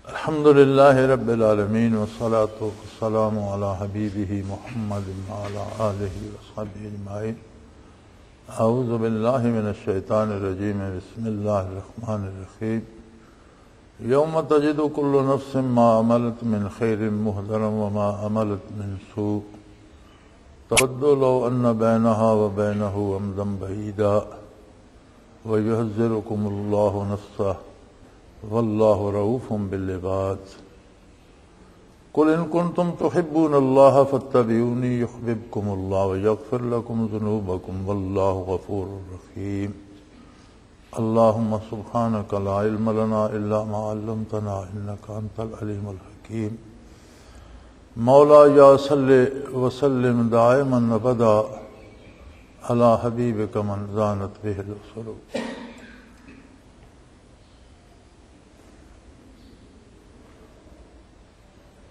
الحمد للہ رب العالمین والصلاة والسلام علی حبیبہ محمد وعلی آلہ وصحبہ اجمعین۔ اعوذ باللہ من الشیطان الرجیم، بسم اللہ الرحمن الرحیم۔ یوم تجد کل نفس ما عملت من خیر محضرا وما عملت من سوء تود لو ان بینہا وبینہ امدا بعیدا ویحذرکم اللہ نفسہ واللہ رؤوف بالعباد۔ قل ان کنتم تحبون اللہ فاتبعونی یحببکم اللہ ویغفر لکم ذنوبکم واللہ غفور رحیم۔ اللہم سبحانک لا علم لنا الا ما علمتنا انک انت العلیم الحکیم۔ مولا یا صلی وسلم دائما ابدا علی حبیبک من زانت بہ السرور۔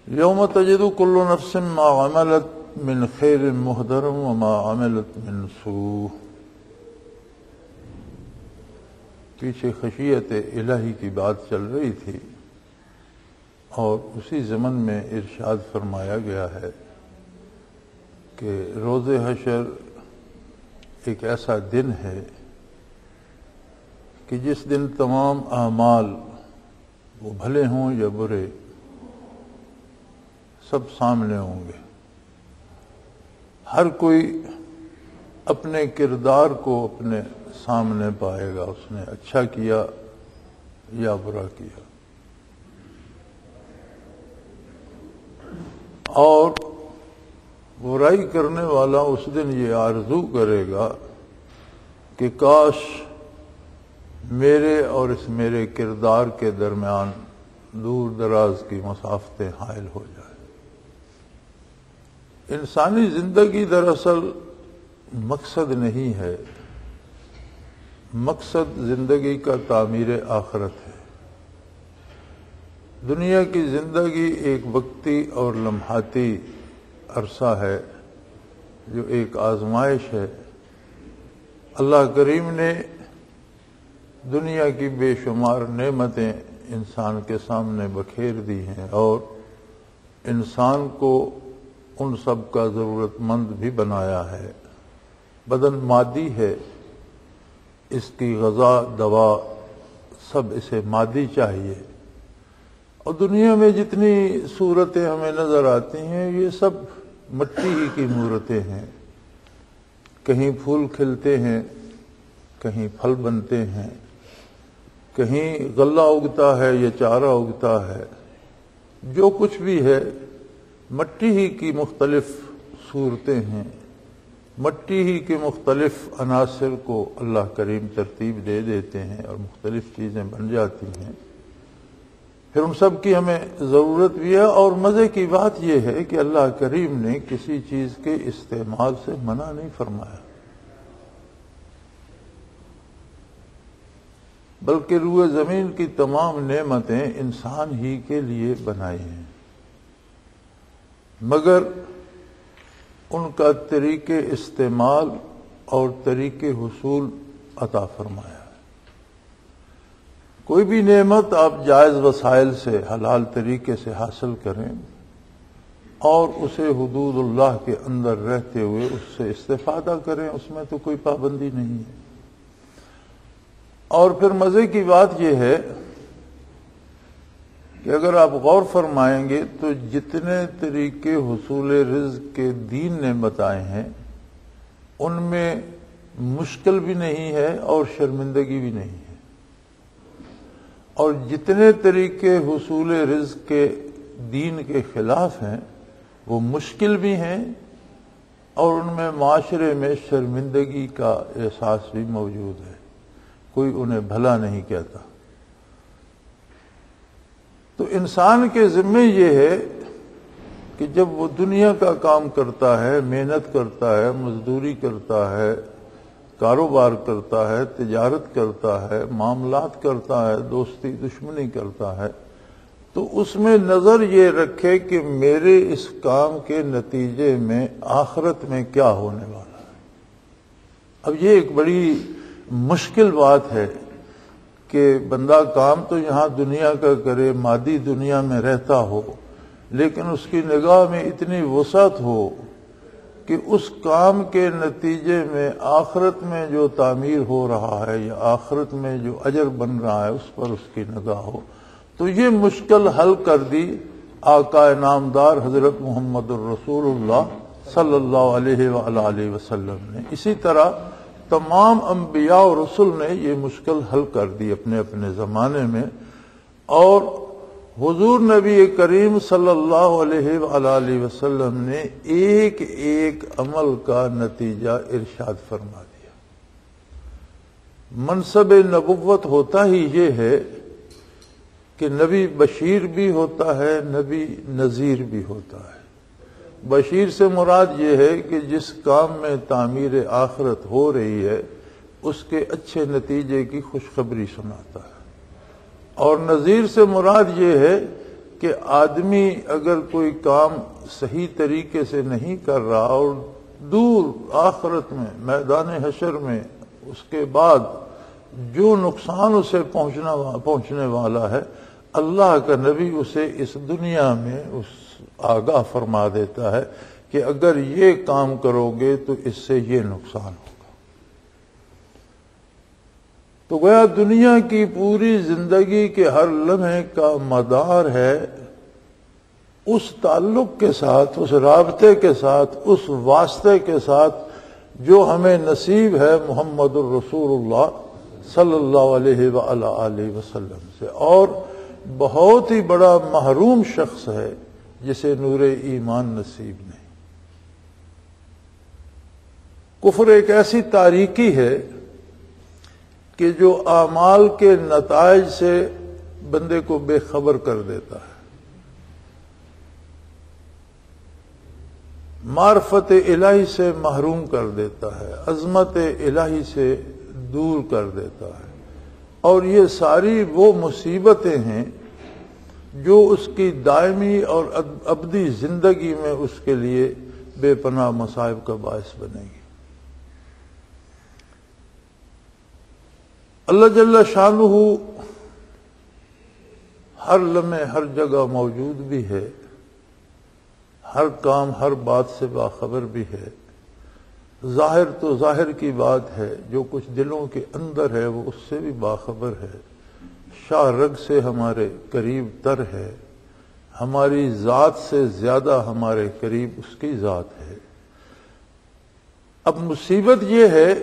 یوم تجد کل نفس ما عملت من خیر محضرا وما عملت من سوء۔ پیچھے خشیت الہی کی بات چل رہی تھی اور اسی ضمن میں ارشاد فرمایا گیا ہے کہ روز حشر ایک ایسا دن ہے کہ جس دن تمام اعمال وہ بھلے ہوں یا برے سب سامنے ہوں گے۔ ہر کوئی اپنے کردار کو اپنے سامنے پائے گا، اس نے اچھا کیا یا برا کیا۔ اور برائی کرنے والا اس دن یہ آرزو کرے گا کہ کاش میرے اور اس میرے کردار کے درمیان دور دراز کی مسافتیں حائل ہو جائیں۔ انسانی زندگی دراصل مقصد نہیں ہے، مقصد زندگی کا تعمیر آخرت ہے۔ دنیا کی زندگی ایک وقتی اور لمحاتی عرصہ ہے جو ایک آزمائش ہے۔ اللہ کریم نے دنیا کی بے شمار نعمتیں انسان کے سامنے بکھیر دی ہیں اور انسان کو ان سب کا ضرورت مند بھی بنایا ہے۔ بدن مادی ہے، اس کی غذا دوا سب اسے مادی چاہیے، اور دنیا میں جتنی صورتیں ہمیں نظر آتی ہیں یہ سب مٹی ہی کی مورتیں ہیں۔ کہیں پھول کھلتے ہیں، کہیں پھل بنتے ہیں، کہیں غلہ اگتا ہے یا چارہ اگتا ہے۔ جو کچھ بھی ہے مٹی ہی کی مختلف صورتیں ہیں، مٹی ہی کے مختلف عناصر کو اللہ کریم ترتیب دے دیتے ہیں اور مختلف چیزیں بن جاتی ہیں۔ پھر ان سب کی ہمیں ضرورت بھی ہے، اور مزے کی بات یہ ہے کہ اللہ کریم نے کسی چیز کے استعمال سے منع نہیں فرمایا، بلکہ روئے زمین کی تمام نعمتیں انسان ہی کے لیے بنائی ہیں، مگر ان کا طریقے استعمال اور طریقے حصول عطا فرمایا ہے۔ کوئی بھی نعمت آپ جائز وسائل سے حلال طریقے سے حاصل کریں اور اسے حدود اللہ کے اندر رہتے ہوئے اس سے استفادہ کریں، اس میں تو کوئی پابندی نہیں ہے۔ اور پھر مزے کی بات یہ ہے کہ اگر آپ غور فرمائیں گے تو جتنے طریقے حصول رزق کے دین نے بتائے ہیں ان میں مشکل بھی نہیں ہے اور شرمندگی بھی نہیں ہے، اور جتنے طریقے حصول رزق کے دین کے خلاف ہیں وہ مشکل بھی ہیں اور ان میں معاشرے میں شرمندگی کا احساس بھی موجود ہے، کوئی انہیں بھلا نہیں کہتا۔ تو انسان کے ذمے یہ ہے کہ جب وہ دنیا کا کام کرتا ہے، محنت کرتا ہے، مزدوری کرتا ہے، کاروبار کرتا ہے، تجارت کرتا ہے، معاملات کرتا ہے، دوستی دشمنی کرتا ہے، تو اس میں نظر یہ رکھے کہ میرے اس کام کے نتیجے میں آخرت میں کیا ہونے والا ہے۔ اب یہ ایک بڑی مشکل بات ہے کہ بندہ کام تو یہاں دنیا کا کرے، مادی دنیا میں رہتا ہو، لیکن اس کی نگاہ میں اتنی وسعت ہو کہ اس کام کے نتیجے میں آخرت میں جو تعمیر ہو رہا ہے یا آخرت میں جو اجر بن رہا ہے اس پر اس کی نگاہ ہو. تو یہ مشکل حل کر دی آقا نامدار حضرت محمد الرسول اللہ صلی اللہ علیہ وآلہ وسلم نے. اسی طرح تمام انبیاء و رسل نے یہ مشکل حل کر دی اپنے اپنے زمانے میں. اور حضور نبی کریم صلی اللہ علیہ وآلہ وسلم نے ایک ایک عمل کا نتیجہ ارشاد فرما دیا. منصب نبوت ہوتا ہی یہ ہے کہ نبی بشیر بھی ہوتا ہے، نبی نذیر بھی ہوتا ہے. بشیر سے مراد یہ ہے کہ جس کام میں تعمیر آخرت ہو رہی ہے اس کے اچھے نتیجے کی خوشخبری سناتا ہے. اور نذیر سے مراد یہ ہے کہ آدمی اگر کوئی کام صحیح طریقے سے نہیں کر رہا اور دور آخرت میں میدان حشر میں اس کے بعد جو نقصان اسے پہنچنے والا ہے، اللہ کا نبی اسے اس دنیا میں آگاہ فرما دیتا ہے کہ اگر یہ کام کرو گے تو اس سے یہ نقصان ہوگا. تو گویا دنیا کی پوری زندگی کے ہر لمحے کا مدار ہے اس تعلق کے ساتھ، اس رابطے کے ساتھ، اس واسطے کے ساتھ جو ہمیں نصیب ہے محمد الرسول اللہ صلی اللہ علیہ وآلہ وسلم سے. اور بہت ہی بڑا محروم شخص ہے جسے نور ایمان نصیب نہیں. کفر ایک ایسی تاریکی ہے کہ جو اعمال کے نتائج سے بندے کو بے خبر کر دیتا ہے، معرفت الہی سے محروم کر دیتا ہے، عظمت الہی سے دور کر دیتا ہے. اور یہ ساری وہ مصیبتیں ہیں جو اس کی دائمی اور ابدی زندگی میں اس کے لیے بے پناہ مصائب کا باعث بنے گی. اللہ جل شانہ ہر لمحے ہر جگہ موجود بھی ہے، ہر کام ہر بات سے باخبر بھی ہے. ظاہر تو ظاہر کی بات ہے، جو کچھ دلوں کے اندر ہے وہ اس سے بھی باخبر ہے. شاہ رگ سے ہمارے قریب تر ہے، ہماری ذات سے زیادہ ہمارے قریب اس کی ذات ہے. اب مصیبت یہ ہے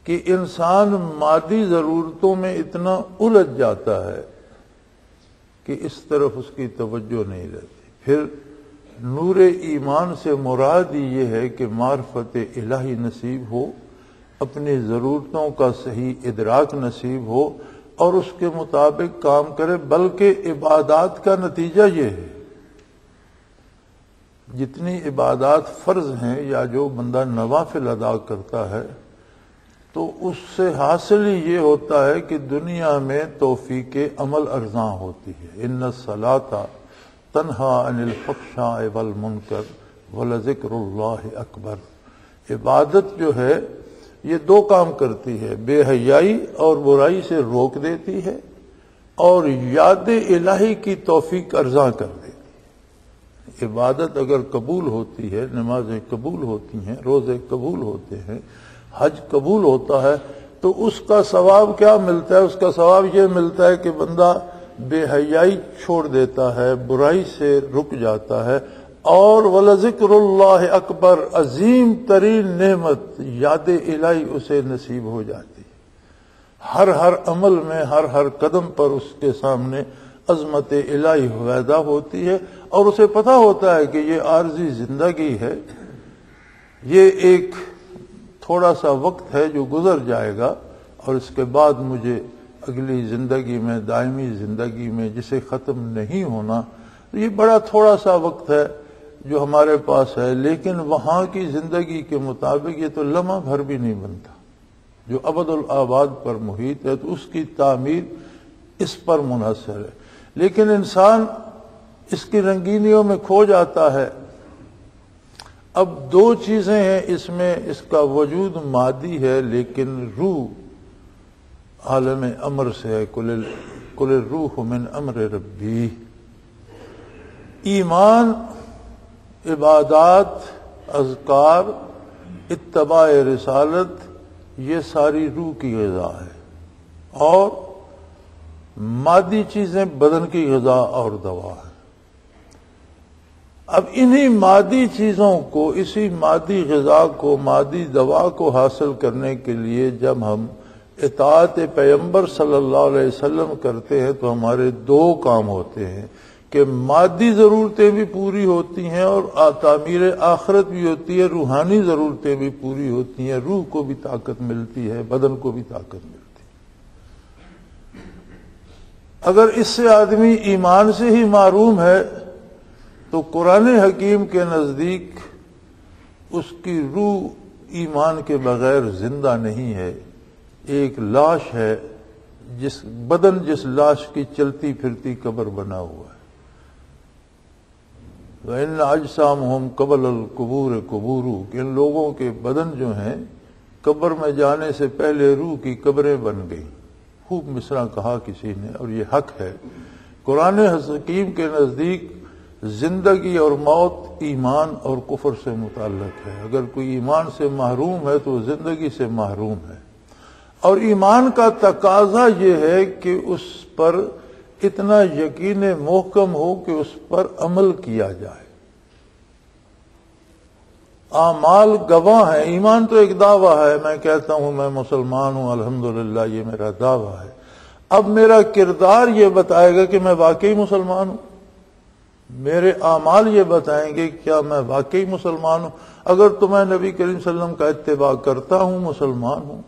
کہ انسان مادی ضرورتوں میں اتنا الجھ جاتا ہے کہ اس طرف اس کی توجہ نہیں رہتی. پھر نور ایمان سے مراد ہی یہ ہے کہ معرفت الہی نصیب ہو، اپنی ضرورتوں کا صحیح ادراک نصیب ہو اور اس کے مطابق کام کرے. بلکہ عبادات کا نتیجہ یہ ہے، جتنی عبادات فرض ہیں یا جو بندہ نوافل ادا کرتا ہے تو اس سے حاصل ہی یہ ہوتا ہے کہ دنیا میں توفیق عمل ارزاں ہوتی ہے. ان الصلاۃ تنہا عن الفحشاء والمنکر ولذکر اللہ اکبر. عبادت جو ہے یہ دو کام کرتی ہے، بے حیائی اور برائی سے روک دیتی ہے اور یاد الہی کی توفیق ارزاں کر دیتی ہے. عبادت اگر قبول ہوتی ہے، نمازیں قبول ہوتی ہیں، روزے قبول ہوتے ہیں، حج قبول ہوتا ہے، تو اس کا ثواب کیا ملتا ہے؟ اس کا ثواب یہ ملتا ہے کہ بندہ بے حیائی چھوڑ دیتا ہے، برائی سے رک جاتا ہے، اور وَلَذِكْرُ اللَّهِ اکبر، عظیم ترین نعمت یاد الہی اسے نصیب ہو جاتی ہے. ہر عمل میں ہر قدم پر اس کے سامنے عظمت الہی پیدا ہوتی ہے اور اسے پتہ ہوتا ہے کہ یہ عارضی زندگی ہے، یہ ایک تھوڑا سا وقت ہے جو گزر جائے گا اور اس کے بعد مجھے اگلی زندگی میں، دائمی زندگی میں جسے ختم نہیں ہونا، یہ بڑا تھوڑا سا وقت ہے جو ہمارے پاس ہے. لیکن وہاں کی زندگی کے مطابق یہ تو لمحہ بھر بھی نہیں بنتا جو ابد الآباد پر محیط ہے، تو اس کی تعمیر اس پر منحصر ہے. لیکن انسان اس کی رنگینیوں میں کھو جاتا ہے. اب دو چیزیں ہیں اس میں، اس کا وجود مادی ہے لیکن روح عالم امر سے ہے، قل الروح من امر ربی۔ ایمان، عبادات، اذکار، اتباع رسالت، یہ ساری روح کی غذا ہے، اور مادی چیزیں بدن کی غذا اور دوا ہے۔ اب انہی مادی چیزوں کو، اسی مادی غذا کو، مادی دوا کو حاصل کرنے کے لیے جب ہم اطاعت پیغمبر صلی اللہ علیہ وسلم کرتے ہیں تو ہمارے دو کام ہوتے ہیں کہ مادی ضرورتیں بھی پوری ہوتی ہیں اور تعمیر آخرت بھی ہوتی ہے، روحانی ضرورتیں بھی پوری ہوتی ہیں، روح کو بھی طاقت ملتی ہے، بدن کو بھی طاقت ملتی ہے۔ اگر اس سے آدمی ایمان سے ہی محروم ہے تو قرآن حکیم کے نزدیک اس کی روح ایمان کے بغیر زندہ نہیں ہے، ایک لاش ہے، جس لاش کی چلتی پھرتی قبر بنا ہوا ہے۔ وَإِنَّ أَجْسَامُهُمْ قَبْلَ الْقُبُورِ قُبُورُ، کہ ان لوگوں کے بدن جو ہیں قبر میں جانے سے پہلے روح کی قبریں بن گئی۔ خوب مصرع کہا کسی نے، اور یہ حق ہے۔ قرآن حکیم کے نزدیک زندگی اور موت ایمان اور کفر سے متعلق ہے۔ اگر کوئی ایمان سے محروم ہے تو زندگی سے محروم ہے، اور ایمان کا تقاضا یہ ہے کہ اس پر اتنا یقین محکم ہو کہ اس پر عمل کیا جائے۔ اعمال گواہ ہیں، ایمان تو ایک دعویٰ ہے، میں کہتا ہوں میں مسلمان ہوں الحمدللہ، یہ میرا دعویٰ ہے۔ اب میرا کردار یہ بتائے گا کہ میں واقعی مسلمان ہوں، میرے اعمال یہ بتائیں گے کیا میں واقعی مسلمان ہوں۔ اگر تو میں نبی کریم صلی اللہ علیہ وسلم کا اتباع کرتا ہوں، مسلمان ہوں،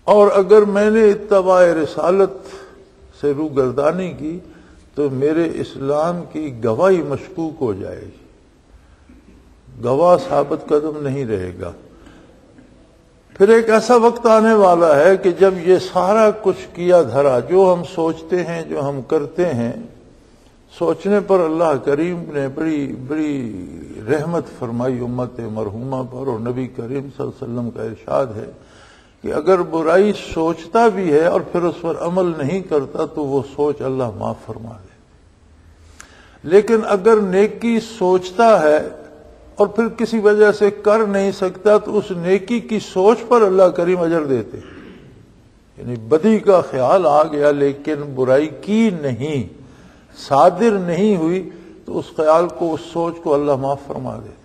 اور اگر میں نے اتباع رسالت سے روگردانی کی تو میرے اسلام کی گواہی مشکوک ہو جائے گی، گواہ ثابت قدم نہیں رہے گا۔ پھر ایک ایسا وقت آنے والا ہے کہ جب یہ سارا کچھ کیا دھرا، جو ہم سوچتے ہیں، جو ہم کرتے ہیں، سوچنے پر اللہ کریم نے بڑی بڑی رحمت فرمائی امت مرحومہ پر، اور نبی کریم صلی اللہ علیہ وسلم کا ارشاد ہے کہ اگر برائی سوچتا بھی ہے اور پھر اس پر عمل نہیں کرتا تو وہ سوچ اللہ معاف فرما دے، لیکن اگر نیکی سوچتا ہے اور پھر کسی وجہ سے کر نہیں سکتا تو اس نیکی کی سوچ پر اللہ کریم اجر دیتے، یعنی بدی کا خیال آ گیا لیکن برائی کی نہیں، صادر نہیں ہوئی، تو اس خیال کو، اس سوچ کو اللہ معاف فرما دیتے۔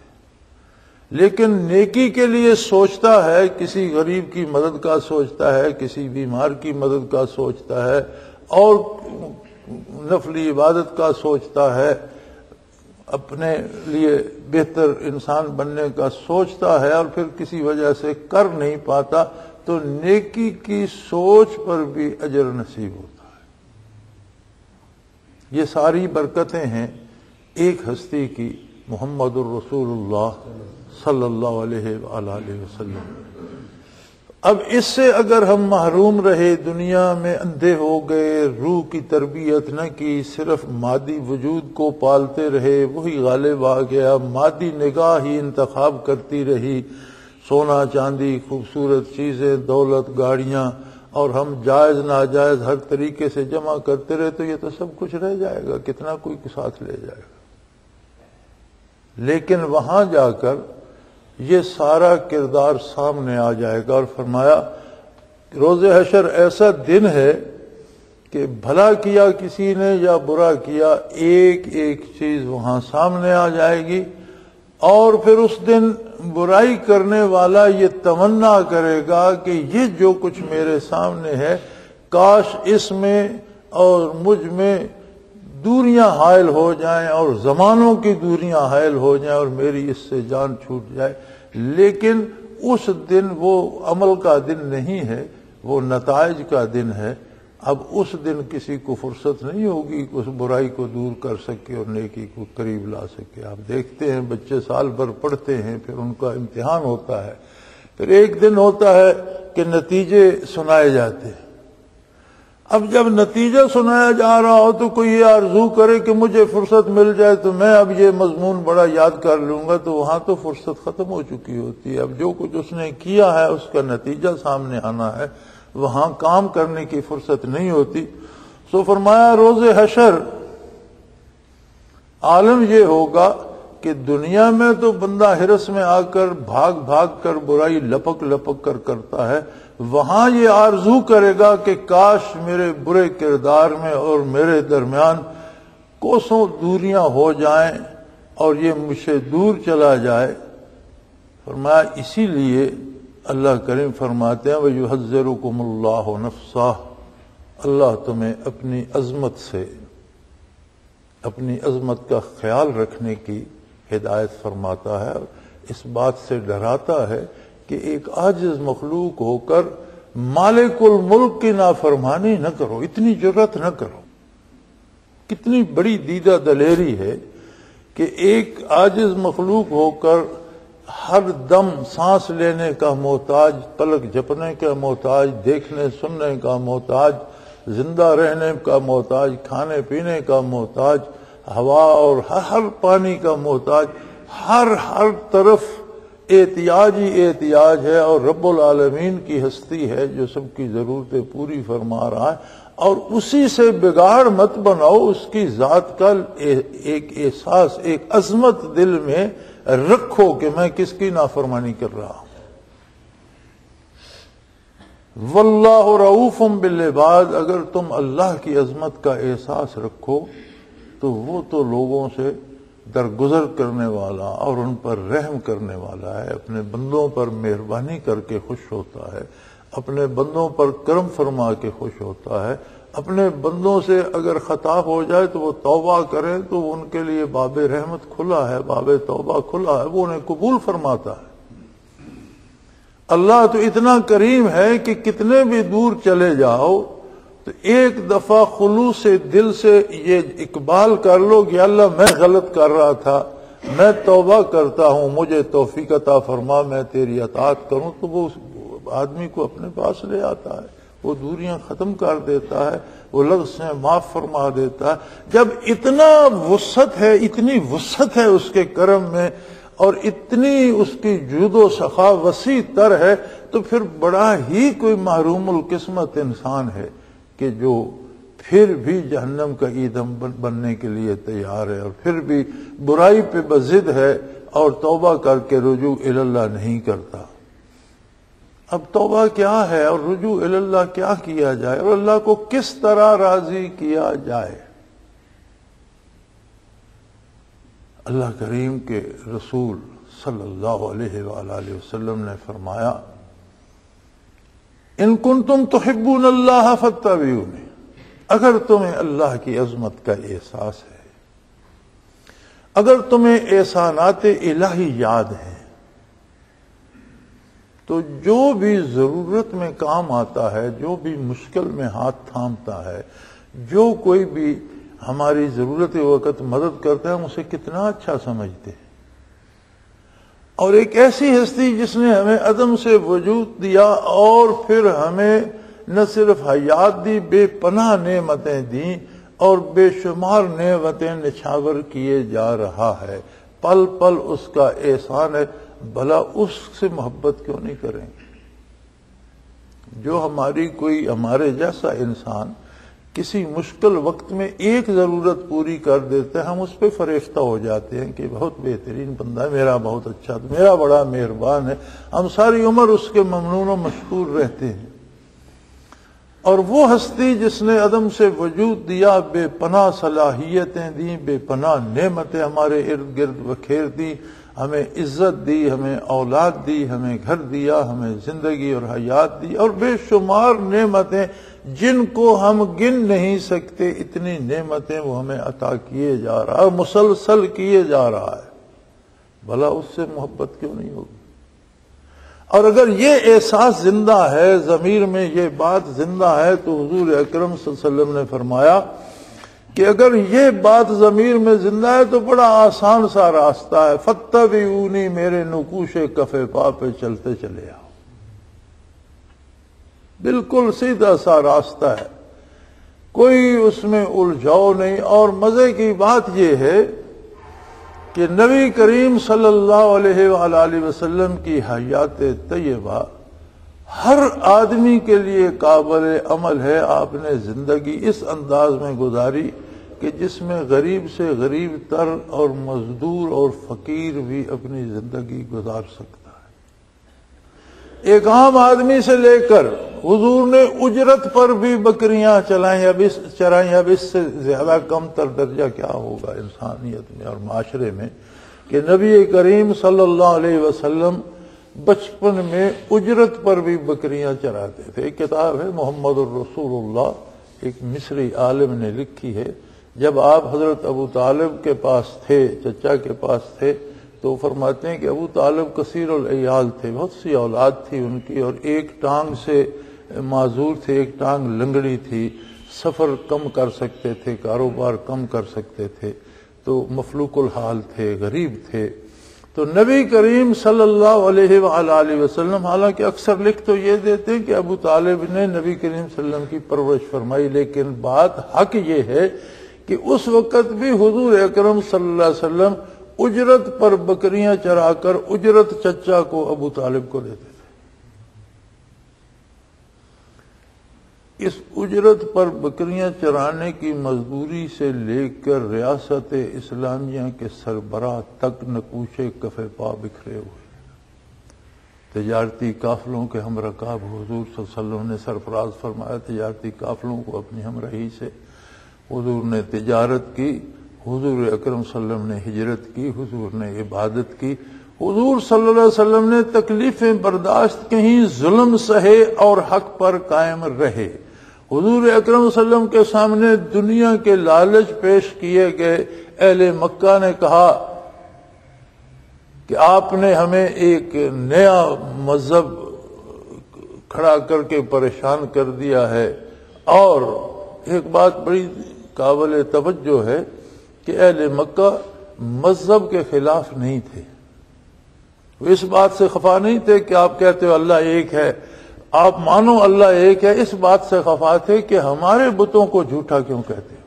لیکن نیکی کے لیے سوچتا ہے، کسی غریب کی مدد کا سوچتا ہے، کسی بیمار کی مدد کا سوچتا ہے، اور نفلی عبادت کا سوچتا ہے، اپنے لیے بہتر انسان بننے کا سوچتا ہے، اور پھر کسی وجہ سے کر نہیں پاتا تو نیکی کی سوچ پر بھی اجر نصیب ہوتا ہے۔ یہ ساری برکتیں ہیں ایک ہستی کی، محمد الرسول اللہ صلی اللہ علیہ وآلہ وسلم۔ اب اس سے اگر ہم محروم رہے، دنیا میں اندھے ہو گئے، روح کی تربیت نہ کی، صرف مادی وجود کو پالتے رہے، وہی غالب آ گیا، مادی نگاہ ہی انتخاب کرتی رہی، سونا چاندی، خوبصورت چیزیں، دولت، گاڑیاں، اور ہم جائز ناجائز ہر طریقے سے جمع کرتے رہے، تو یہ تو سب کچھ رہ جائے گا، کتنا کوئی ساتھ لے جائے گا۔ لیکن وہاں جا کر یہ سارا کردار سامنے آ جائے گا، اور فرمایا روز حشر ایسا دن ہے کہ بھلا کیا کسی نے یا برا کیا، ایک ایک چیز وہاں سامنے آ جائے گی، اور پھر اس دن برائی کرنے والا یہ تمنا کرے گا کہ یہ جو کچھ میرے سامنے ہے، کاش اس میں اور مجھ میں دوریاں حائل ہو جائیں اور زمانوں کی دوریاں حائل ہو جائیں اور میری اس سے جان چھوٹ جائے۔ لیکن اس دن وہ عمل کا دن نہیں ہے، وہ نتائج کا دن ہے۔ اب اس دن کسی کو فرصت نہیں ہوگی کہ اس برائی کو دور کر سکے اور نیکی کو قریب لا سکے۔ آپ دیکھتے ہیں بچے سال بھر پڑھتے ہیں، پھر ان کا امتحان ہوتا ہے، پھر ایک دن ہوتا ہے کہ نتیجے سنائے جاتے ہیں۔ اب جب نتیجہ سنایا جا رہا ہو تو کوئی یہ آرزو کرے کہ مجھے فرصت مل جائے تو میں اب یہ مضمون بڑا یاد کر لوں گا، تو وہاں تو فرصت ختم ہو چکی ہوتی ہے۔ اب جو کچھ اس نے کیا ہے اس کا نتیجہ سامنے آنا ہے، وہاں کام کرنے کی فرصت نہیں ہوتی. سو فرمایا روز حشر عالم یہ ہوگا کہ دنیا میں تو بندہ ہرس میں آ کر بھاگ بھاگ کر برائی لپک لپک کر کرتا ہے، وہاں یہ آرزو کرے گا کہ کاش میرے برے کردار میں اور میرے درمیان کوسوں دوریاں ہو جائیں اور یہ مجھ سے دور چلا جائے. فرمایا اسی لیے اللہ کریم فرماتے ہیں وَيُحَذِّرُكُمُ اللَّهُ نَفْسَهُ، اللہ تمہیں اپنی عظمت سے، اپنی عظمت کا خیال رکھنے کی ہدایت فرماتا ہے، اس بات سے ڈراتا ہے کہ ایک عاجز مخلوق ہو کر مالک الملک کی نافرمانی نہ کرو، اتنی جرأت نہ کرو. کتنی بڑی دیدہ دلیری ہے کہ ایک عاجز مخلوق ہو کر ہر دم سانس لینے کا محتاج، پلک جھپنے کا محتاج، دیکھنے سننے کا محتاج، زندہ رہنے کا محتاج، کھانے پینے کا محتاج، ہوا اور ہر پانی کا محتاج، ہر طرف احتیاج ہی احتیاج ہے، اور رب العالمین کی ہستی ہے جو سب کی ضرورتیں پوری فرما رہا ہے. اور اسی سے بگاڑ مت بناؤ، اس کی ذات کا ایک احساس، ایک عظمت دل میں رکھو کہ میں کس کی نافرمانی کر رہا ہوں. واللہ رؤوف بالعباد، اگر تم اللہ کی عظمت کا احساس رکھو تو وہ تو لوگوں سے درگزر کرنے والا اور ان پر رحم کرنے والا ہے، اپنے بندوں پر مہربانی کر کے خوش ہوتا ہے، اپنے بندوں پر کرم فرما کے خوش ہوتا ہے. اپنے بندوں سے اگر خطا ہو جائے تو وہ توبہ کریں تو ان کے لیے باب رحمت کھلا ہے، باب توبہ کھلا ہے، وہ انہیں قبول فرماتا ہے. اللہ تو اتنا کریم ہے کہ کتنے بھی دور چلے جاؤ تو ایک دفعہ خلوص دل سے یہ اقبال کر لو کہ اللہ میں غلط کر رہا تھا، میں توبہ کرتا ہوں، مجھے توفیق عطا فرما، میں تیری اطاعت کروں، تو وہ آدمی کو اپنے پاس لے آتا ہے، وہ دوریاں ختم کر دیتا ہے، وہ لفظ سے معاف فرما دیتا ہے. جب اتنا وسعت ہے، اتنی وسعت ہے اس کے کرم میں، اور اتنی اس کی جود و سخا وسیع تر ہے، تو پھر بڑا ہی کوئی محروم القسمت انسان ہے کہ جو پھر بھی جہنم کا ایندھن بننے کے لیے تیار ہے، اور پھر بھی برائی پہ بضد ہے اور توبہ کر کے رجوع اللہ نہیں کرتا. اب توبہ کیا ہے اور رجوع اللہ کیا کیا جائے اور اللہ کو کس طرح راضی کیا جائے؟ اللہ کریم کے رسول صلی اللہ علیہ وآلہ وسلم نے فرمایا ان کنتم تحبون اللہ فاتبعونی، اگر تمہیں اللہ کی عظمت کا احساس ہے، اگر تمہیں احسانات الہی یاد ہیں، تو جو بھی ضرورت میں کام آتا ہے، جو بھی مشکل میں ہاتھ تھامتا ہے، جو کوئی بھی ہماری ضرورت وقت مدد کرتا ہے، ہم اسے کتنا اچھا سمجھتے ہیں. اور ایک ایسی ہستی جس نے ہمیں عدم سے وجود دیا اور پھر ہمیں نہ صرف حیات دی، بے پناہ نعمتیں دیں اور بے شمار نعمتیں نچھاور کیے جا رہا ہے، پل پل اس کا احسان ہے. بھلا اس سے محبت کیوں نہیں کریں گے؟ جو ہمارے جیسا انسان کسی مشکل وقت میں ایک ضرورت پوری کر دیتے ہیں، ہم اس پہ فریفتہ ہو جاتے ہیں کہ بہت بہترین بندہ ہے، میرا بہت اچھا، میرا بڑا مہربان ہے، ہم ساری عمر اس کے ممنون و مشکور رہتے ہیں. اور وہ ہستی جس نے عدم سے وجود دیا، بے پناہ صلاحیتیں دیں، بے پناہ نعمتیں ہمارے ارد گرد بکھیر دی، ہمیں عزت دی، ہمیں اولاد دی، ہمیں گھر دیا، ہمیں زندگی اور حیات دی، اور بے شمار نعمتیں جن کو ہم گن نہیں سکتے، اتنی نعمتیں وہ ہمیں عطا کیے جا رہا ہے، مسلسل کیے جا رہا ہے. بھلا اس سے محبت کیوں نہیں ہوگی؟ اور اگر یہ احساس زندہ ہے، ضمیر میں یہ بات زندہ ہے، تو حضور اکرم صلی اللہ علیہ وسلم نے فرمایا کہ اگر یہ بات ضمیر میں زندہ ہے تو بڑا آسان سا راستہ ہے، فاتبعونی، میرے نقوش کف پا پہ چلتے چلے آؤ. بالکل سیدھا سا راستہ ہے، کوئی اس میں الجھاؤ نہیں. اور مزے کی بات یہ ہے کہ نبی کریم صلی اللہ علیہ وآلہ وسلم کی حیات طیبہ ہر آدمی کے لیے قابل عمل ہے۔ آپ نے زندگی اس انداز میں گزاری کہ جس میں غریب سے غریب تر اور مزدور اور فقیر بھی اپنی زندگی گزار سکتا ہے۔ ایک عام آدمی سے لے کر حضور نے اجرت پر بھی بکریاں چرائیں، اب اس سے زیادہ کم تر درجہ کیا ہوگا انسانیت میں اور معاشرے میں کہ نبی کریم صلی اللہ علیہ وسلم بچپن میں اجرت پر بھی بکریاں چراتے تھے۔ ایک کتاب ہے محمد الرسول اللہ، ایک مصری عالم نے لکھی ہے۔ جب آپ حضرت ابو طالب کے پاس تھے، چچا کے پاس تھے، تو فرماتے ہیں کہ ابو طالب کثیر العیال تھے، بہت سی اولاد تھی ان کی، اور ایک ٹانگ سے معذور تھے، ایک ٹانگ لنگڑی تھی، سفر کم کر سکتے تھے، کاروبار کم کر سکتے تھے، تو مفلوق الحال تھے، غریب تھے۔ تو نبی کریم صلی اللہ علیہ وآلہ وسلم حالانکہ اکثر لکھ تو یہ دیتے ہیں کہ ابو طالب نے نبی کریم صلی اللہ علیہ وسلم کی پرورش فرمائی، لیکن بات حق یہ ہے کہ اس وقت بھی حضور اکرم صلی اللہ علیہ وسلم اجرت پر بکریاں چرا کر اجرت چچا کو ابو طالب کو دیتے تھے۔ اس اجرت پر بکریاں چرانے کی مزدوری سے لے کر ریاست اسلامیہ کے سربراہ تک نقوشے کف پا بکھرے ہوئے۔ تجارتی قافلوں کے ہم رکاب حضور صلی اللہ علیہ وسلم نے سرفراز فرمایا، تجارتی قافلوں کو اپنی ہمراہی سے حضور نے تجارت کی، حضور اکرم صلی اللہ علیہ وسلم نے ہجرت کی، حضور نے عبادت کی، حضور صلی اللہ علیہ وسلم نے تکلیفیں برداشت کہیں، ظلم سہے اور حق پر قائم رہے۔ حضور اکرم صلی اللہ علیہ وسلم کے سامنے دنیا کے لالچ پیش کیے گئے۔ اہل مکہ نے کہا کہ آپ نے ہمیں ایک نیا مذہب کھڑا کر کے پریشان کر دیا ہے، اور ایک بات بڑی قابل توجہ ہے کہ اہل مکہ مذہب کے خلاف نہیں تھے، وہ اس بات سے خفا نہیں تھے کہ آپ کہتے ہو اللہ ایک ہے، آپ مانو اللہ ایک ہے، اس بات سے خفا تھے کہ ہمارے بتوں کو جھوٹا کیوں کہتے ہو۔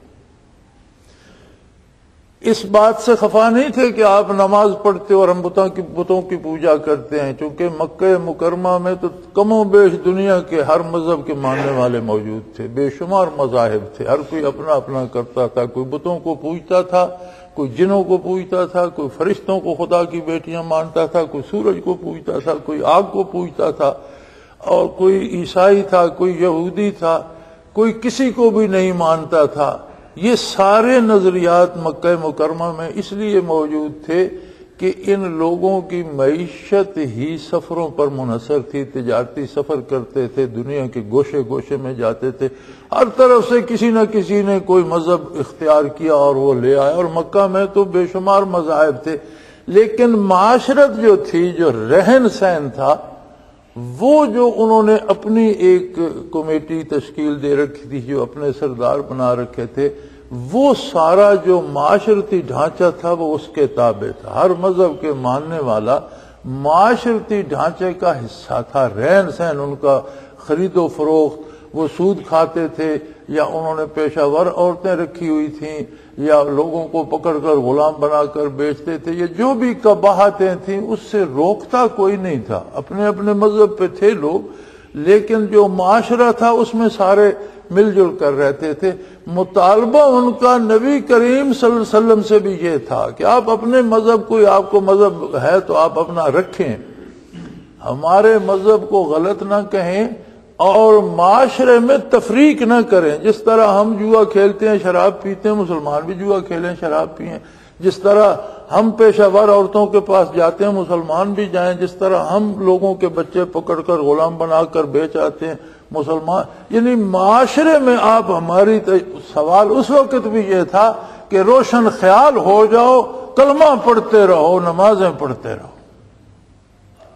اس بات سے خفا نہیں تھے کہ آپ نماز پڑھتے ہو اور ہم بتوں کی پوجا کرتے ہیں، چونکہ مکہ مکرمہ میں تو کم و بیش دنیا کے ہر مذہب کے ماننے والے موجود تھے، بے شمار مذاہب تھے، ہر کوئی اپنا اپنا کرتا تھا، کوئی بتوں کو پوجتا تھا، کوئی جنوں کو پوجتا تھا، کوئی فرشتوں کو خدا کی بیٹیاں مانتا تھا، کوئی سورج کو پوجتا تھا، کوئی آگ کو پوجتا تھا، اور کوئی عیسائی تھا، کوئی یہودی تھا، کوئی کسی کو بھی نہیں مانتا تھا۔ یہ سارے نظریات مکہ مکرمہ میں اس لیے موجود تھے کہ ان لوگوں کی معیشت ہی سفروں پر منحصر تھی، تجارتی سفر کرتے تھے، دنیا کے گوشے گوشے میں جاتے تھے، ہر طرف سے کسی نہ کسی نے کوئی مذہب اختیار کیا اور وہ لے آئے، اور مکہ میں تو بے شمار مذاہب تھے، لیکن معاشرت جو تھی، جو رہن سہن تھا، وہ جو انہوں نے اپنی ایک کمیٹی تشکیل دے رکھی تھی، جو اپنے سردار بنا رکھے تھے، وہ سارا جو معاشرتی ڈھانچہ تھا وہ اس کے تابع تھا۔ ہر مذہب کے ماننے والا معاشرتی ڈھانچے کا حصہ تھا، رہن سہن ان کا، خرید و فروخت، وہ سود کھاتے تھے، یا انہوں نے پیشہ ور عورتیں رکھی ہوئی تھیں، یا لوگوں کو پکڑ کر غلام بنا کر بیچتے تھے، یہ جو بھی قباحتیں تھیں اس سے روکتا کوئی نہیں تھا، اپنے اپنے مذہب پہ تھے لوگ، لیکن جو معاشرہ تھا اس میں سارے مل جل کر رہتے تھے۔ مطالبہ ان کا نبی کریم صلی اللہ علیہ وسلم سے بھی یہ تھا کہ آپ اپنے مذہب کو، آپ کو مذہب ہے تو آپ اپنا رکھیں، ہمارے مذہب کو غلط نہ کہیں، اور معاشرے میں تفریق نہ کریں۔ جس طرح ہم جوا کھیلتے ہیں، شراب پیتے ہیں، مسلمان بھی جوا کھیلیں، شراب پئیں، جس طرح ہم پیشہ ور عورتوں کے پاس جاتے ہیں، مسلمان بھی جائیں، جس طرح ہم لوگوں کے بچے پکڑ کر غلام بنا کر بیچ آتے ہیں، مسلمان، یعنی معاشرے میں آپ ہماری سوال اس وقت بھی یہ تھا کہ روشن خیال ہو جاؤ، کلمہ پڑھتے رہو، نمازیں پڑھتے رہو۔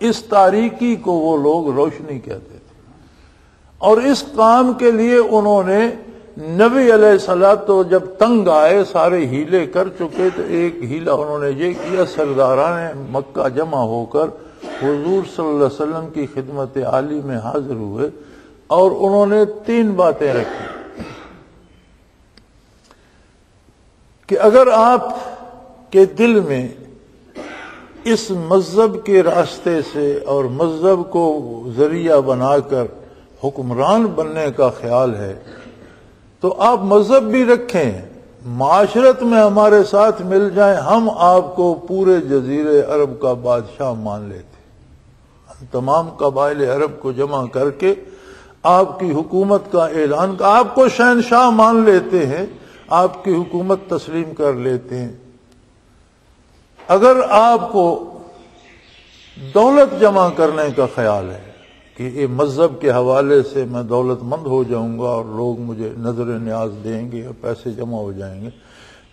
اس تاریکی کو وہ لوگ روشنی کہتے تھے، اور اس کام کے لیے انہوں نے نبی علیہ السلام تو جب تنگ آئے، سارے ہیلے کر چکے، تو ایک ہیلا انہوں نے یہ کیا، سرداران مکہ جمع ہو کر حضور صلی اللہ علیہ وسلم کی خدمت عالی میں حاضر ہوئے، اور انہوں نے 3 باتیں رکھی کہ اگر آپ کے دل میں اس مذہب کے راستے سے اور مذہب کو ذریعہ بنا کر حکمران بننے کا خیال ہے تو آپ مذہب بھی رکھیں، معاشرت میں ہمارے ساتھ مل جائیں، ہم آپ کو پورے جزیرے عرب کا بادشاہ مان لیتے، تمام قبائل عرب کو جمع کر کے آپ کی حکومت کا اعلان، آپ کو شہنشاہ مان لیتے ہیں، آپ کی حکومت تسلیم کر لیتے ہیں۔ اگر آپ کو دولت جمع کرنے کا خیال ہے کہ یہ مذہب کے حوالے سے میں دولت مند ہو جاؤں گا اور لوگ مجھے نظر نیاز دیں گے اور پیسے جمع ہو جائیں گے،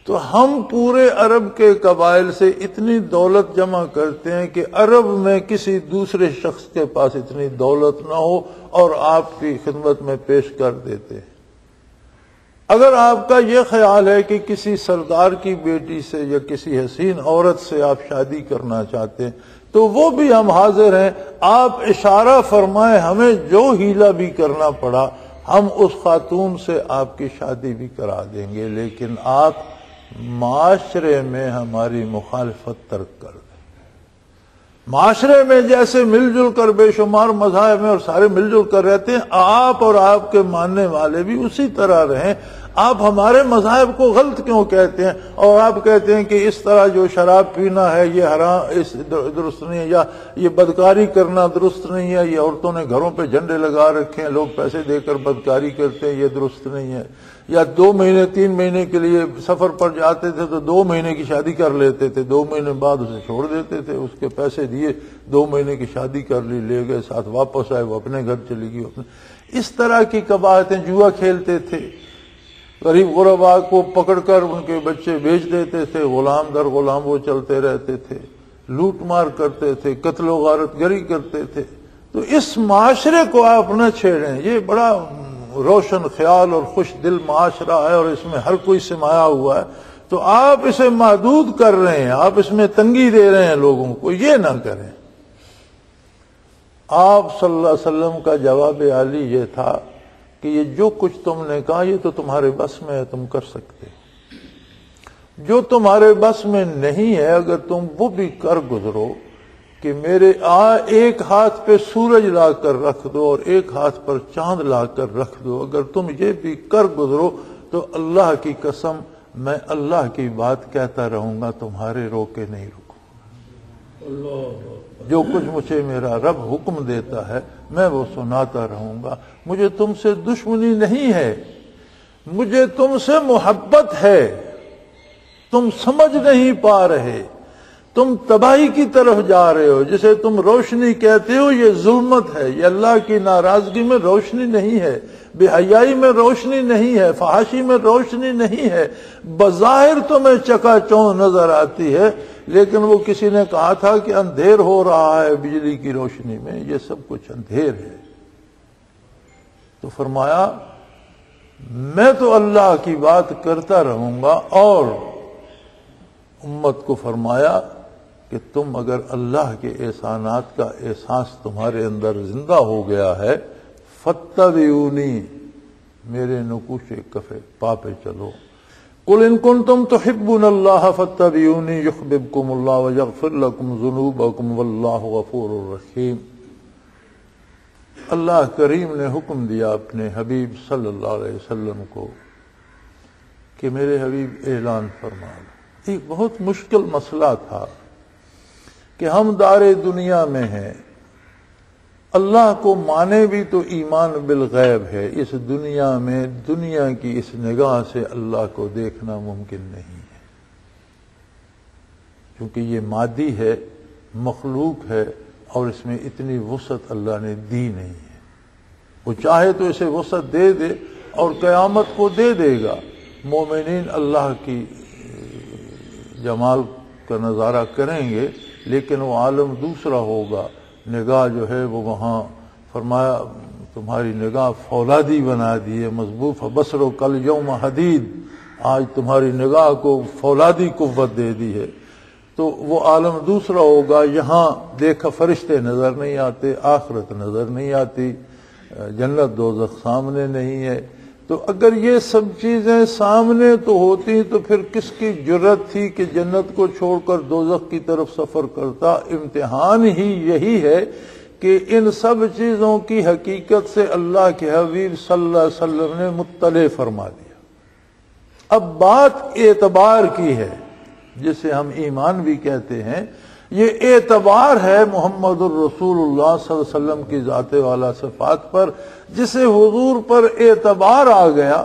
تو ہم پورے عرب کے قبائل سے اتنی دولت جمع کرتے ہیں کہ عرب میں کسی دوسرے شخص کے پاس اتنی دولت نہ ہو اور آپ کی خدمت میں پیش کر دیتے ہیں۔ اگر آپ کا یہ خیال ہے کہ کسی سردار کی بیٹی سے یا کسی حسین عورت سے آپ شادی کرنا چاہتے ہیں تو وہ بھی ہم حاضر ہیں، آپ اشارہ فرمائیں، ہمیں جو ہیلا بھی کرنا پڑا ہم اس خاتون سے آپ کی شادی بھی کرا دیں گے، لیکن آپ معاشرے میں ہماری مخالفت ترک کر دیں۔ معاشرے میں جیسے مل جل کر بے شمار مذاہب میں اور سارے مل جل کر رہتے ہیں، آپ اور آپ کے ماننے والے بھی اسی طرح رہیں۔ آپ ہمارے مذاہب کو غلط کیوں کہتے ہیں اور آپ کہتے ہیں کہ اس طرح جو شراب پینا ہے یہ حرام، اس درست نہیں ہے، یا یہ بدکاری کرنا درست نہیں ہے، یہ عورتوں نے گھروں پہ جھنڈے لگا رکھے ہیں، لوگ پیسے دے کر بدکاری کرتے ہیں، یہ درست نہیں ہے، یا 2 مہینے 3 مہینے کے لیے سفر پر جاتے تھے تو 2 مہینے کی شادی کر لیتے تھے، 2 مہینے بعد اسے چھوڑ دیتے تھے، اس کے پیسے دیے، 2 مہینے کی شادی کر لی، لے گئے ساتھ، واپس آئے، وہ اپنے گھر چلی گئی۔ اس طرح کی قباحتیں، جوا کھیلتے تھے، غریب غرباء کو پکڑ کر ان کے بچے بیچ دیتے تھے، غلام در غلام وہ چلتے رہتے تھے، لوٹ مار کرتے تھے، قتل و غارت گری کرتے تھے۔ تو اس معاشرے کو آپ نہ چھیڑیں، یہ بڑا روشن خیال اور خوش دل معاشرہ ہے اور اس میں ہر کوئی سمایا ہوا ہے، تو آپ اسے محدود کر رہے ہیں، آپ اس میں تنگی دے رہے ہیں لوگوں کو، یہ نہ کریں۔ آپ صلی اللہ علیہ وسلم کا جواب عالی یہ تھا کہ یہ جو کچھ تم نے کہا یہ تو تمہارے بس میں ہے، تم کر سکتے، جو تمہارے بس میں نہیں ہے اگر تم وہ بھی کر گزرو کہ میرے ایک ہاتھ پہ سورج لا کر رکھ دو اور ایک ہاتھ پر چاند لا کر رکھ دو، اگر تم یہ بھی کر گزرو تو اللہ کی قسم میں اللہ کی بات کہتا رہوں گا، تمہارے روکے نہیں رکوں۔ جو کچھ مجھے میرا رب حکم دیتا ہے میں وہ سناتا رہوں گا۔ مجھے تم سے دشمنی نہیں ہے، مجھے تم سے محبت ہے، تم سمجھ نہیں پا رہے، تم تباہی کی طرف جا رہے ہو، جسے تم روشنی کہتے ہو یہ ظلمت ہے، یہ اللہ کی ناراضگی میں روشنی نہیں ہے، بے حیائی میں روشنی نہیں ہے، فحاشی میں روشنی نہیں ہے، بظاہر تمہیں چکا چوند نظر آتی ہے لیکن وہ کسی نے کہا تھا کہ اندھیر ہو رہا ہے بجلی کی روشنی میں، یہ سب کچھ اندھیر ہے۔ تو فرمایا میں تو اللہ کی بات کرتا رہوں گا، اور امت کو فرمایا کہ تم اگر اللہ کے احسانات کا احساس تمہارے اندر زندہ ہو گیا ہے، فاتبعونی، میرے نقوش کفے پا پہ چلو، قل ان کنتم تحبون اللہ فاتبعونی یحببکم اللہ ویغفر لکم ذنوبکم واللہ غفور رحیم۔ اللہ کریم نے حکم دیا اپنے حبیب صلی اللہ علیہ وسلم کو کہ میرے حبیب اعلان فرما دو۔ ایک بہت مشکل مسئلہ تھا کہ ہم دار دنیا میں ہیں، اللہ کو مانے بھی تو ایمان بالغیب ہے، اس دنیا میں دنیا کی اس نگاہ سے اللہ کو دیکھنا ممکن نہیں ہے، کیونکہ یہ مادی ہے، مخلوق ہے، اور اس میں اتنی وسعت اللہ نے دی نہیں ہے۔ وہ چاہے تو اسے وسعت دے دے اور قیامت کو دے دے گا، مومنین اللہ کی جمال کا نظارہ کریں گے، لیکن وہ عالم دوسرا ہوگا، نگاہ جو ہے وہ وہاں فرمایا تمہاری نگاہ فولادی بنا دی ہے، مضبوط بصرو کل یوم حدید، آج تمہاری نگاہ کو فولادی قوت دے دی ہے، تو وہ عالم دوسرا ہوگا۔ یہاں دیکھا فرشتے نظر نہیں آتے، آخرت نظر نہیں آتی، جنت دوزخ سامنے نہیں ہے، تو اگر یہ سب چیزیں سامنے تو ہوتی تو پھر کس کی جرت تھی کہ جنت کو چھوڑ کر دوزخ کی طرف سفر کرتا؟ امتحان ہی یہی ہے کہ ان سب چیزوں کی حقیقت سے اللہ کے حبیب صلی اللہ علیہ وسلم نے مطلع فرما دیا۔ اب بات اعتبار کی ہے، جسے ہم ایمان بھی کہتے ہیں، یہ اعتبار ہے محمد الرسول اللہ صلی اللہ علیہ وسلم کی ذات والا صفات پر، جسے حضور پر اعتبار آ گیا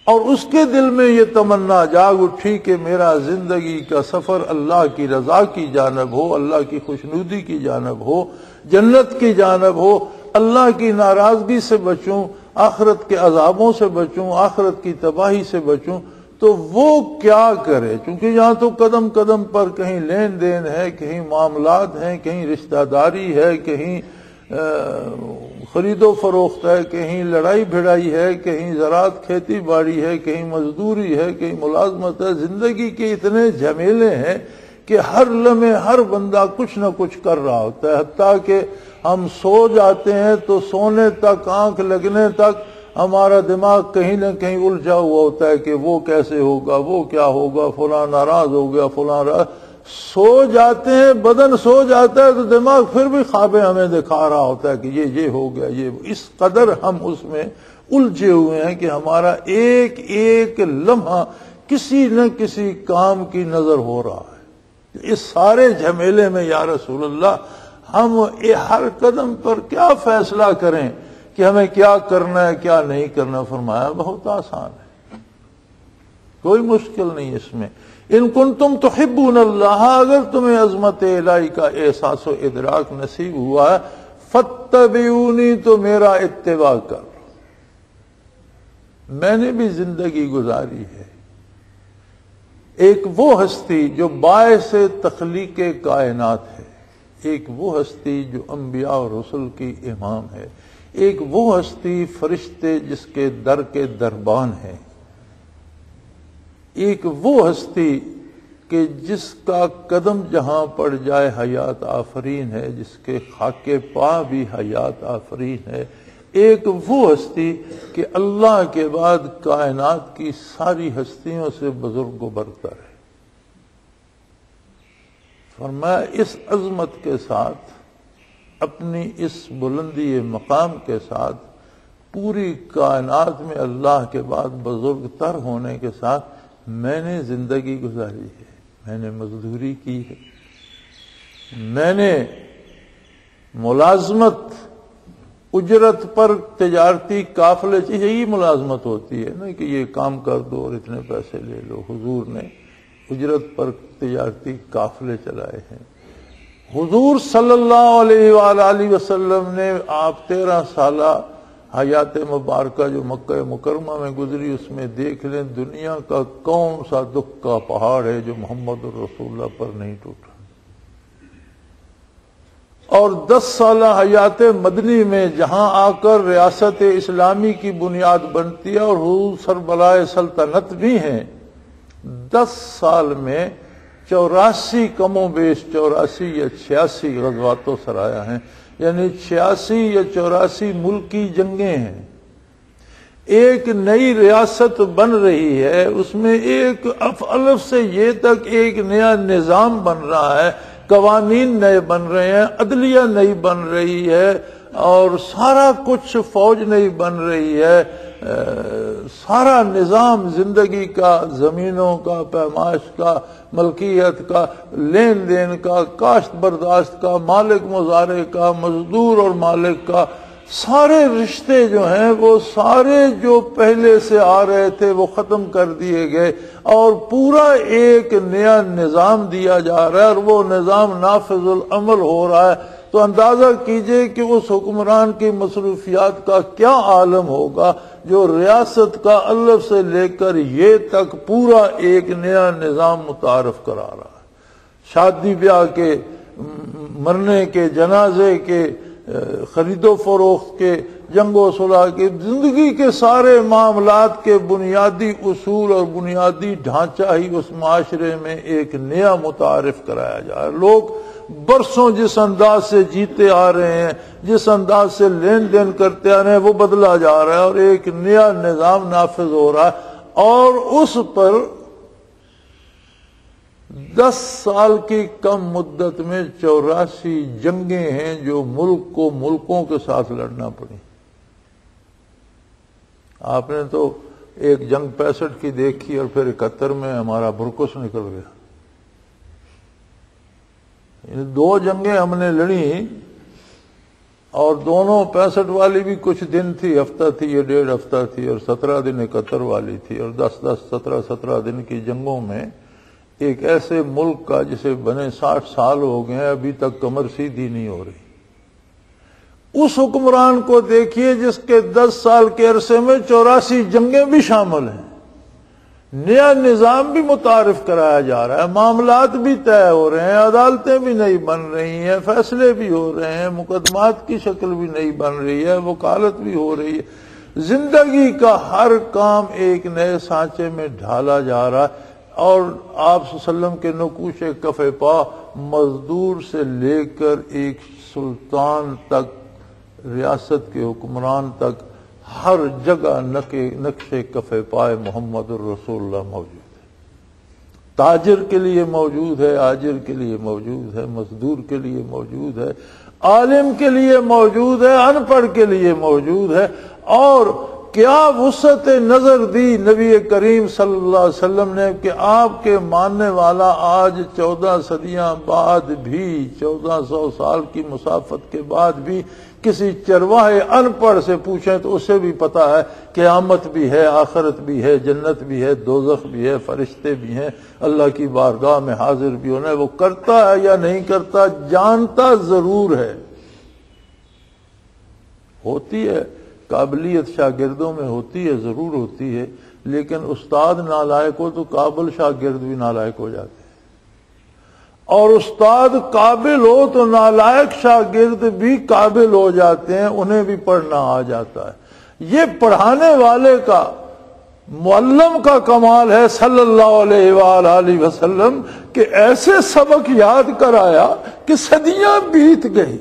اور اس کے دل میں یہ تمنا جاگ اٹھی کہ میرا زندگی کا سفر اللہ کی رضا کی جانب ہو، اللہ کی خوشنودی کی جانب ہو، جنت کی جانب ہو، اللہ کی ناراضگی سے بچوں، آخرت کے عذابوں سے بچوں، آخرت کی تباہی سے بچوں۔ تو وہ کیا کرے؟ چونکہ یہاں تو قدم قدم پر کہیں لین دین ہے، کہیں معاملات ہیں، کہیں رشتہ داری ہے، کہیں خرید و فروخت ہے، کہیں لڑائی بھڑائی ہے، کہیں زراعت کھیتی باڑی ہے، کہیں مزدوری ہے، کہیں ملازمت ہے۔ زندگی کے اتنے جھمیلے ہیں کہ ہر لمحے ہر بندہ کچھ نہ کچھ کر رہا ہوتا ہے، حتیٰ کہ ہم سو جاتے ہیں تو سونے تک، آنکھ لگنے تک ہمارا دماغ کہیں نہ کہیں الجھا ہوا ہوتا ہے کہ وہ کیسے ہوگا، وہ کیا ہوگا، فلاں ناراض ہو گیا، فلاں سو جاتے ہیں، بدن سو جاتا ہے تو دماغ پھر بھی خوابیں ہمیں دکھا رہا ہوتا ہے کہ یہ ہو گیا، یہ اس قدر ہم اس میں الجھے ہوئے ہیں کہ ہمارا ایک ایک لمحہ کسی نہ کسی کام کی نظر ہو رہا ہے۔ اس سارے جھمیلے میں یا رسول اللہ ہم ہر قدم پر کیا فیصلہ کریں کہ ہمیں کیا کرنا ہے کیا نہیں کرنا؟ فرمایا بہت آسان ہے، کوئی مشکل نہیں اس میں۔ ان کنتم تحبون اللہ، اگر تمہیں عظمت الہی کا احساس و ادراک نصیب ہوا ہے، فاتبعونی، تو میرا اتباع کر۔ میں نے بھی زندگی گزاری ہے، ایک وہ ہستی جو باعث تخلیق کائنات ہے، ایک وہ ہستی جو انبیاء اور رسل کی امام ہے، ایک وہ ہستی فرشتے جس کے در کے دربان ہیں، ایک وہ ہستی کہ جس کا قدم جہاں پڑ جائے حیات آفرین ہے، جس کے خاک پا بھی حیات آفرین ہے، ایک وہ ہستی کہ اللہ کے بعد کائنات کی ساری ہستیوں سے بزرگ و برتر ہے۔ فرمایا اس عظمت کے ساتھ، اپنی اس بلندی مقام کے ساتھ، پوری کائنات میں اللہ کے بعد بزرگ تر ہونے کے ساتھ میں نے زندگی گزاری ہے، میں نے مزدوری کی ہے، میں نے ملازمت، اجرت پر تجارتی قافلے، یہی ملازمت ہوتی ہے نا کہ یہ کام کر دو اور اتنے پیسے لے لو۔ حضور نے اجرت پر تجارتی قافلے چلائے ہیں۔ حضور صلی اللہ علیہ وآلہ وسلم نے آپ 13 سالہ حیات مبارکہ جو مکہ مکرمہ میں گزری، اس میں دیکھ لیں دنیا کا کون سا دکھ کا پہاڑ ہے جو محمد الرسول اللہ پر نہیں ٹوٹا۔ اور 10 سالہ حیات مدنی میں جہاں آ کر ریاست اسلامی کی بنیاد بنتی ہے اور حضور سربلائے سلطنت بھی ہیں، 10 سال میں 84 کم و بیش 84 یا 86 غزوات و سرایا ہیں، یعنی 86 یا 84 ملکی جنگیں ہیں۔ ایک نئی ریاست بن رہی ہے، اس میں ایک الف سے یہ تک ایک نیا نظام بن رہا ہے، قوانین نئے بن رہے ہیں، عدلیہ نئی بن رہی ہے، اور سارا کچھ، فوج نئی بن رہی ہے، سارا نظام زندگی کا، زمینوں کا، پیمائش کا، ملکیت کا، لین دین کا، کاشت برداشت کا، مالک مزارع کا، مزدور اور مالک کا، سارے رشتے جو ہیں وہ سارے جو پہلے سے آ رہے تھے وہ ختم کر دیے گئے، اور پورا ایک نیا نظام دیا جا رہا ہے، اور وہ نظام نافذ العمل ہو رہا ہے۔ تو اندازہ کیجئے کہ اس حکمران کی مصروفیات کا کیا عالم ہوگا جو ریاست کا الف سے لے کر یہ تک پورا ایک نیا نظام متعارف کرا رہا ہے۔ شادی بیاہ کے، مرنے کے، جنازے کے، خرید و فروخت کے، جنگ و صلح کے، زندگی کے سارے معاملات کے بنیادی اصول اور بنیادی ڈھانچہ ہی اس معاشرے میں ایک نیا متعارف کرایا جائے۔ لوگ برسوں جس انداز سے جیتے آ رہے ہیں، جس انداز سے لین دین کرتے آ رہے ہیں، وہ بدلا جا رہا ہے اور ایک نیا نظام نافذ ہو رہا ہے، اور اس پر 10 سال کی کم مدت میں 84 جنگیں ہیں جو ملک کو ملکوں کے ساتھ لڑنا پڑی۔ آپ نے تو ایک جنگ 65 کی دیکھی اور پھر 71 میں ہمارا برکس نکل گیا۔ 2 جنگیں ہم نے لڑی، اور دونوں 65 والی بھی کچھ دن تھی، ہفتہ تھی یا 1.5 ہفتہ تھی، اور 17 دن 71 والی تھی، اور 10 17 دن کی جنگوں میں ایک ایسے ملک کا جسے بنے 60 سال ہو گئے ہیں ابھی تک کمر سیدھی نہیں ہو رہی۔ اس حکمران کو دیکھیے جس کے 10 سال کے عرصے میں 84 جنگیں بھی شامل ہیں، نیا نظام بھی متعارف کرایا جا رہا ہے، معاملات بھی طے ہو رہے ہیں، عدالتیں بھی نئی بن رہی ہیں، فیصلے بھی ہو رہے ہیں، مقدمات کی شکل بھی نئی بن رہی ہے، وکالت بھی ہو رہی ہے، زندگی کا ہر کام ایک نئے سانچے میں ڈھالا جا رہا ہے۔ اور آپ صلی اللہ علیہ وسلم کے نقوش کف پا مزدور سے لے کر ایک سلطان تک، ریاست کے حکمران تک، ہر جگہ نقش کف پائے محمد الرسول اللہ موجود ہے۔ تاجر کے لیے موجود ہے، آجر کے لیے موجود ہے، مزدور کے لیے موجود ہے، عالم کے لیے موجود ہے، ان پڑھ کے لیے موجود ہے۔ اور کیا وسعت نظر دی نبی کریم صلی اللہ علیہ وسلم نے کہ آپ کے ماننے والا آج 14 صدیاں بعد بھی، 1400 سال کی مسافت کے بعد بھی کسی چرواہے ان پڑھ سے پوچھیں تو اسے بھی پتا ہے قیامت بھی ہے، آخرت بھی ہے، جنت بھی ہے، دوزخ بھی ہے، فرشتے بھی ہیں، اللہ کی بارگاہ میں حاضر بھی ہونا ہے۔ وہ کرتا ہے یا نہیں کرتا، جانتا ضرور ہے۔ ہوتی ہے قابلیت شاگردوں میں، ہوتی ہے، ضرور ہوتی ہے، لیکن استاد نالائق ہو تو قابل شاگرد بھی نالائق ہو جاتے ہیں، اور استاد قابل ہو تو نالائق شاگرد بھی قابل ہو جاتے ہیں، انہیں بھی پڑھنا آ جاتا ہے۔ یہ پڑھانے والے کا، معلم کا کمال ہے صلی اللہ علیہ وآلہ وسلم کہ ایسے سبق یاد کرایا کہ صدیاں بیت گئی،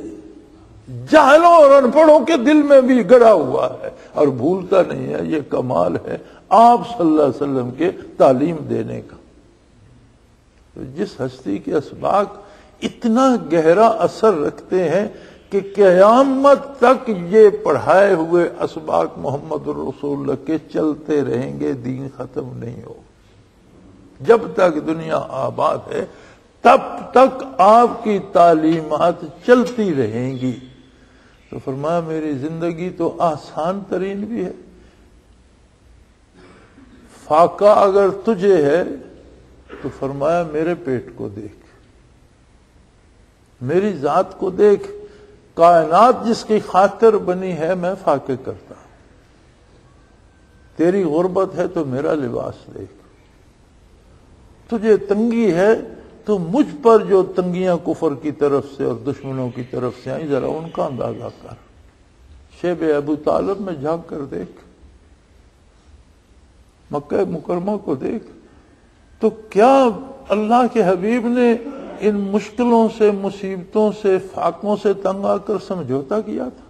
جاہلوں اور ان پڑھوں کے دل میں بھی گڑا ہوا ہے اور بھولتا نہیں ہے۔ یہ کمال ہے آپ صلی اللہ علیہ وسلم کے تعلیم دینے کا۔ تو جس ہستی کے اسباق اتنا گہرا اثر رکھتے ہیں کہ قیامت تک یہ پڑھائے ہوئے اسباق محمد الرسول اللہ کے چلتے رہیں گے، دین ختم نہیں ہو۔ جب تک دنیا آباد ہے تب تک آپ کی تعلیمات چلتی رہیں گی۔ تو فرمایا میری زندگی تو آسان ترین بھی ہے، فاقہ اگر تجھے ہے تو فرمایا میرے پیٹ کو دیکھ، میری ذات کو دیکھ، کائنات جس کی خاطر بنی ہے میں فاقے کرتا ہوں۔ تیری غربت ہے تو میرا لباس دیکھ، تجھے تنگی ہے تو مجھ پر جو تنگیاں کفر کی طرف سے اور دشمنوں کی طرف سے آئیں ذرا ان کا اندازہ کر، شیب ابو طالب میں جھانک کر دیکھ، مکہ مکرمہ کو دیکھ، تو کیا اللہ کے حبیب نے ان مشکلوں سے، مصیبتوں سے، فاقوں سے تنگ آ کر سمجھوتا کیا تھا؟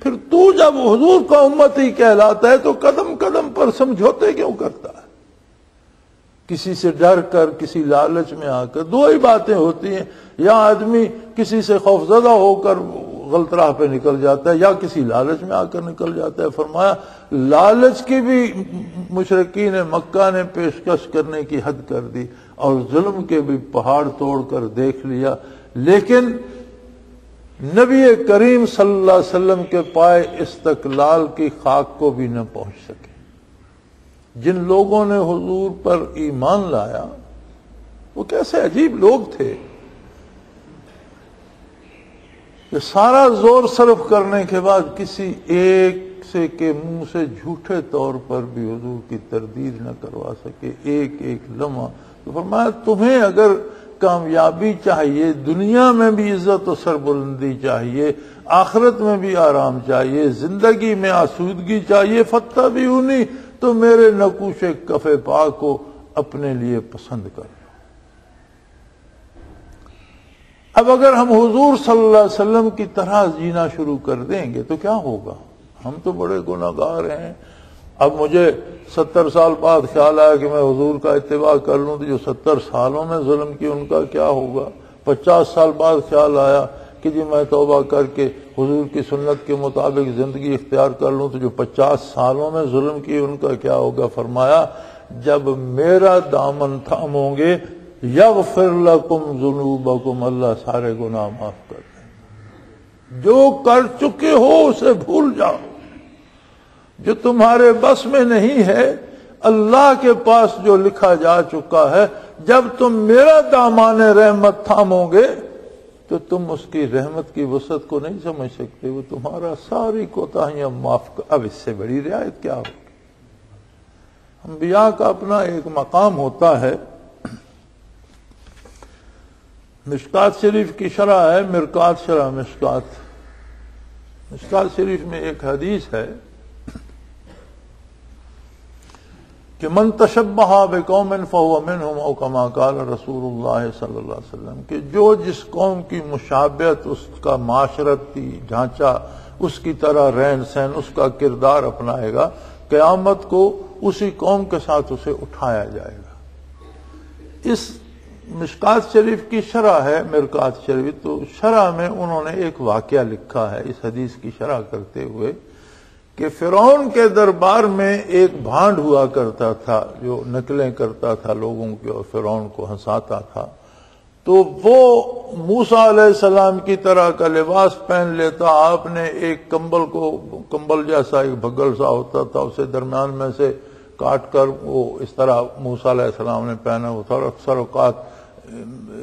پھر تو جب حضور کا امتی کہلاتا ہے تو قدم قدم پر سمجھوتے کیوں کرتا ہے؟ کسی سے ڈر کر، کسی لالچ میں آ کر۔ دو ہی باتیں ہوتی ہیں، یا آدمی کسی سے خوفزدہ ہو کر غلط راہ پہ نکل جاتا ہے، یا کسی لالچ میں آ کر نکل جاتا ہے۔ فرمایا لالچ کی بھی مشرکین مکہ نے پیشکش کرنے کی حد کر دی، اور ظلم کے بھی پہاڑ توڑ کر دیکھ لیا، لیکن نبی کریم صلی اللہ علیہ وسلم کے پائے استقلال کی خاک کو بھی نہ پہنچ سکے۔ جن لوگوں نے حضور پر ایمان لایا وہ کیسے عجیب لوگ تھے کہ سارا زور صرف کرنے کے بعد کسی ایک سے کے منہ سے جھوٹے طور پر بھی حضور کی تردید نہ کروا سکے، ایک ایک لمحہ۔ تو فرمایا تمہیں اگر کامیابی چاہیے، دنیا میں بھی عزت و سربلندی چاہیے، آخرت میں بھی آرام چاہیے، زندگی میں آسودگی چاہیے، فاتبعونی، تو میرے نقوش کف پا کو اپنے لیے پسند کر لو۔ اب اگر ہم حضور صلی اللہ علیہ وسلم کی طرح جینا شروع کر دیں گے تو کیا ہوگا؟ ہم تو بڑے گناہگار ہیں. اب مجھے 70 سال بعد خیال آیا کہ میں حضور کا اتباع کر لوں تو جو 70 سالوں میں ظلم کی ان کا کیا ہوگا؟ 50 سال بعد خیال آیا کہ جی میں توبہ کر کے حضور کی سنت کے مطابق زندگی اختیار کر لوں تو جو 50 سالوں میں ظلم کی ان کا کیا ہوگا؟ فرمایا جب میرا دامن تھامو گے یغفر لکم ذنوبکم، اللہ سارے گناہ معاف کر دیں. جو کر چکے ہو اسے بھول جاؤ. جو تمہارے بس میں نہیں ہے اللہ کے پاس جو لکھا جا چکا ہے، جب تم میرا دامان رحمت تھامو گے تو تم اس کی رحمت کی وسعت کو نہیں سمجھ سکتے. وہ تمہارا ساری کوتاہیاں معاف کر. اب اس سے بڑی رعایت کیا ہوگی؟ انبیاء کا اپنا ایک مقام ہوتا ہے. مشکات شریف کی شرح ہے، مرکات شرح مشکات. مشکات شریف میں ایک حدیث ہے کہ من تشبہ بقوم فہو منہم او کما قال رسول اللہ صلی اللہ علیہ وسلم، کہ جو جس قوم کی مشابہت، اس کا معاشرتی ڈھانچہ، اس کی طرح رہن سہن، اس کا کردار اپنائے گا، قیامت کو اسی قوم کے ساتھ اسے اٹھایا جائے گا. اس مشکات شریف کی شرح ہے مرکات شریف. تو شرح میں انہوں نے ایک واقعہ لکھا ہے اس حدیث کی شرح کرتے ہوئے کہ فرعون کے دربار میں ایک بھانڈ ہوا کرتا تھا جو نقلیں کرتا تھا لوگوں کے اور فرعون کو ہنساتا تھا. تو وہ موسیٰ علیہ السلام کی طرح کا لباس پہن لیتا. آپ نے ایک کمبل جیسا ایک بھگل سا ہوتا تھا، اسے درمیان میں سے کاٹ کر وہ اس طرح موسیٰ علیہ السلام نے پہنا ہوا تھا، اور اکثر اوقات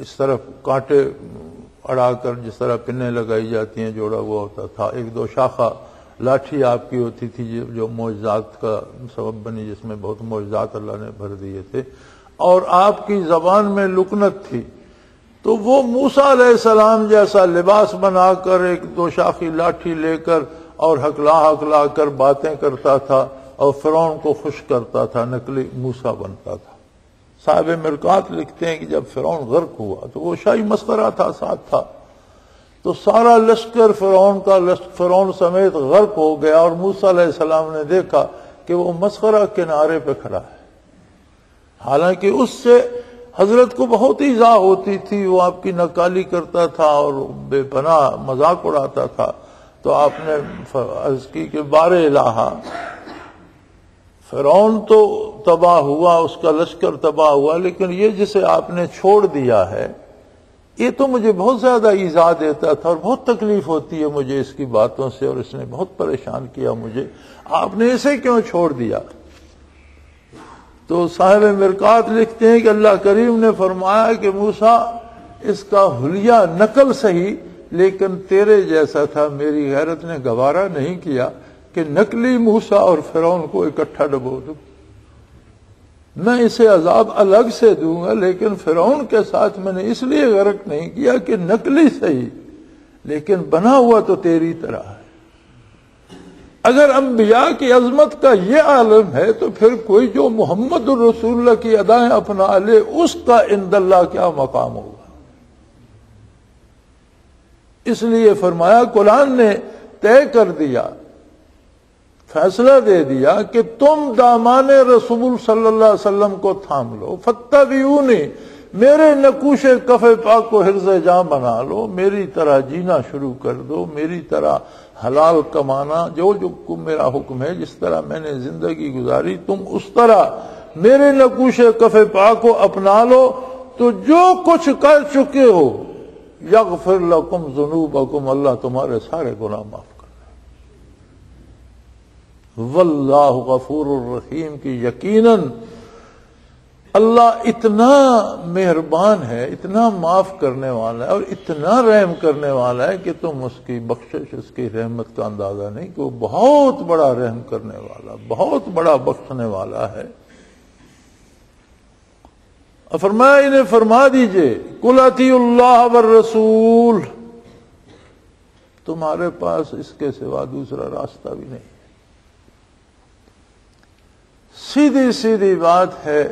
اس طرف کانٹے اڑا کر جس طرح پنیں لگائی جاتی ہیں جوڑا ہوا ہوتا تھا. ایک دو شاخہ لاٹھی آپ کی ہوتی تھی جو معجزات کا سبب بنی، جس میں بہت معجزات اللہ نے بھر دیے تھے، اور آپ کی زبان میں لکنت تھی. تو وہ موسیٰ علیہ السلام جیسا لباس بنا کر ایک دو شاخی لاٹھی لے کر اور ہکلا کر باتیں کرتا تھا اور فرعون کو خوش کرتا تھا، نقلی موسیٰ بنتا تھا. صاحب مرکات لکھتے ہیں کہ جب فرعون غرق ہوا تو وہ شاہی مسخرہ تھا ساتھ تھا، تو سارا لشکر فرعون سمیت غرق ہو گیا، اور موسیٰ علیہ السلام نے دیکھا کہ وہ مسخرہ کنارے پہ کھڑا ہے. حالانکہ اس سے حضرت کو بہت ایذا ہوتی تھی، وہ آپ کی نکالی کرتا تھا اور بے پناہ مذاق اڑاتا تھا. تو آپ نے عرض کی کہ بار الہ، فرعون تو تباہ ہوا، اس کا لشکر تباہ ہوا، لیکن یہ جسے آپ نے چھوڑ دیا ہے یہ تو مجھے بہت زیادہ ایذا دیتا تھا اور بہت تکلیف ہوتی ہے مجھے اس کی باتوں سے، اور اس نے بہت پریشان کیا مجھے، آپ نے اسے کیوں چھوڑ دیا؟ تو صاحب مرکات لکھتے ہیں کہ اللہ کریم نے فرمایا کہ موسیٰ اس کا حلیہ نقل صحیح، لیکن تیرے جیسا تھا. میری غیرت نے گوارا نہیں کیا کہ نقلی موسیٰ اور فرعون کو اکٹھا ڈبو دوں. میں اسے عذاب الگ سے دوں گا، لیکن فرعون کے ساتھ میں نے اس لیے غرق نہیں کیا کہ نقلی صحیح لیکن بنا ہوا تو تیری طرح ہے. اگر انبیاء کی عظمت کا یہ عالم ہے تو پھر کوئی جو محمد الرسول اللہ کی ادائیں اپنا لے اس کا عند اللہ کیا مقام ہوگا. اس لیے فرمایا قرآن نے طے کر دیا، فیصلہ دے دیا کہ تم دامان رسول صلی اللہ علیہ وسلم کو تھام لو، فاتبعونی، میرے نقوش کف پاک کو حرز جاں بنا لو، میری طرح جینا شروع کر دو، میری طرح حلال کمانا، جو میرا حکم ہے، جس طرح میں نے زندگی گزاری تم اس طرح میرے نقوش کف پاک کو اپنا لو، تو جو کچھ کر چکے ہو یغفر لکم ذنوبکم، اللہ تمہارے سارے گناہ معاف کر دے. واللہ غفور الرحیم، کی یقیناً اللہ اتنا مہربان ہے، اتنا معاف کرنے والا ہے اور اتنا رحم کرنے والا ہے کہ تم اس کی بخشش، اس کی رحمت کا اندازہ نہیں، کہ وہ بہت بڑا رحم کرنے والا، بہت بڑا بخشنے والا ہے. فرمایا انہیں فرما دیجئے قل اطیعوا اللہ والرسول، تمہارے پاس اس کے سوا دوسرا راستہ بھی نہیں. سیدھی سیدھی بات ہے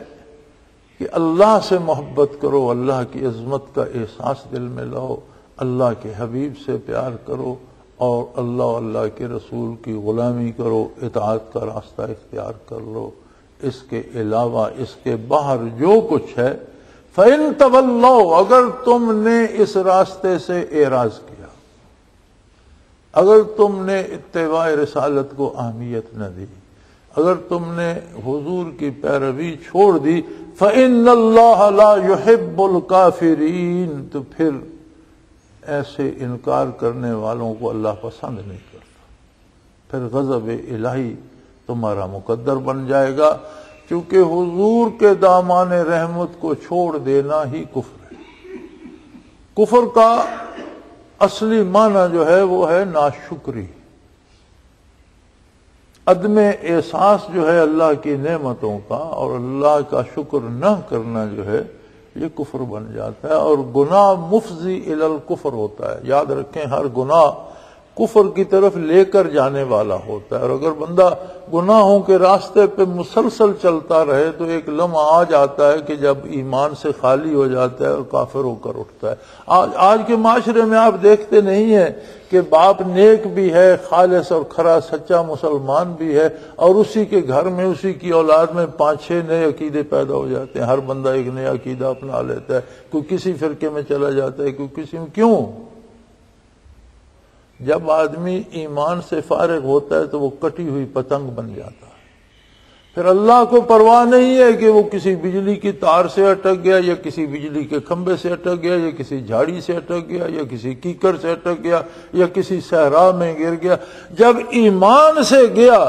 کہ اللہ سے محبت کرو، اللہ کی عظمت کا احساس دل میں لاؤ، اللہ کے حبیب سے پیار کرو اور اللہ و اللہ کے رسول کی غلامی کرو، اطاعت کا راستہ اختیار کر لو۔ اس کے علاوہ اس کے باہر جو کچھ ہے فَإِن تَوَلَّوْا، اگر تم نے اس راستے سے اعراض کیا، اگر تم نے اتباع رسالت کو اہمیت نہ دی، اگر تم نے حضور کی پیروی چھوڑ دی، فَإِنَّ اللَّهَ لَا يُحِبُّ الْكَافِرِينَ، تو پھر ایسے انکار کرنے والوں کو اللہ پسند نہیں کرتا، پھر غضب الہی تمہارا مقدر بن جائے گا، کیونکہ حضور کے دامان رحمت کو چھوڑ دینا ہی کفر ہے۔ کفر کا اصلی معنی جو ہے وہ ہے ناشکری، عدم احساس جو ہے اللہ کی نعمتوں کا، اور اللہ کا شکر نہ کرنا جو ہے یہ کفر بن جاتا ہے، اور گناہ مفضی الی الکفر ہوتا ہے۔ یاد رکھیں، ہر گناہ کفر کی طرف لے کر جانے والا ہوتا ہے، اور اگر بندہ گناہوں کے راستے پہ مسلسل چلتا رہے تو ایک لمحہ آ جاتا ہے کہ جب ایمان سے خالی ہو جاتا ہے اور کافر ہو کر اٹھتا ہے۔ آج کے معاشرے میں آپ دیکھتے نہیں ہیں کہ باپ نیک بھی ہے، خالص اور کھرا سچا مسلمان بھی ہے، اور اسی کے گھر میں اسی کی اولاد میں 5-6 نئے عقیدے پیدا ہو جاتے ہیں، ہر بندہ ایک نیا عقیدہ اپنا لیتا ہے، کوئی کسی فرقے میں چلا جاتا ہے، کوئی کسی میں۔ کیوں؟ جب آدمی ایمان سے فارغ ہوتا ہے تو وہ کٹی ہوئی پتنگ بن جاتا ہے، پھر اللہ کو پرواہ نہیں ہے کہ وہ کسی بجلی کی تار سے اٹک گیا، یا کسی بجلی کے کھمبے سے اٹک گیا، یا کسی جھاڑی سے اٹک گیا، یا کسی کیکر سے اٹک گیا، یا کسی صحرا میں گر گیا۔ جب ایمان سے گیا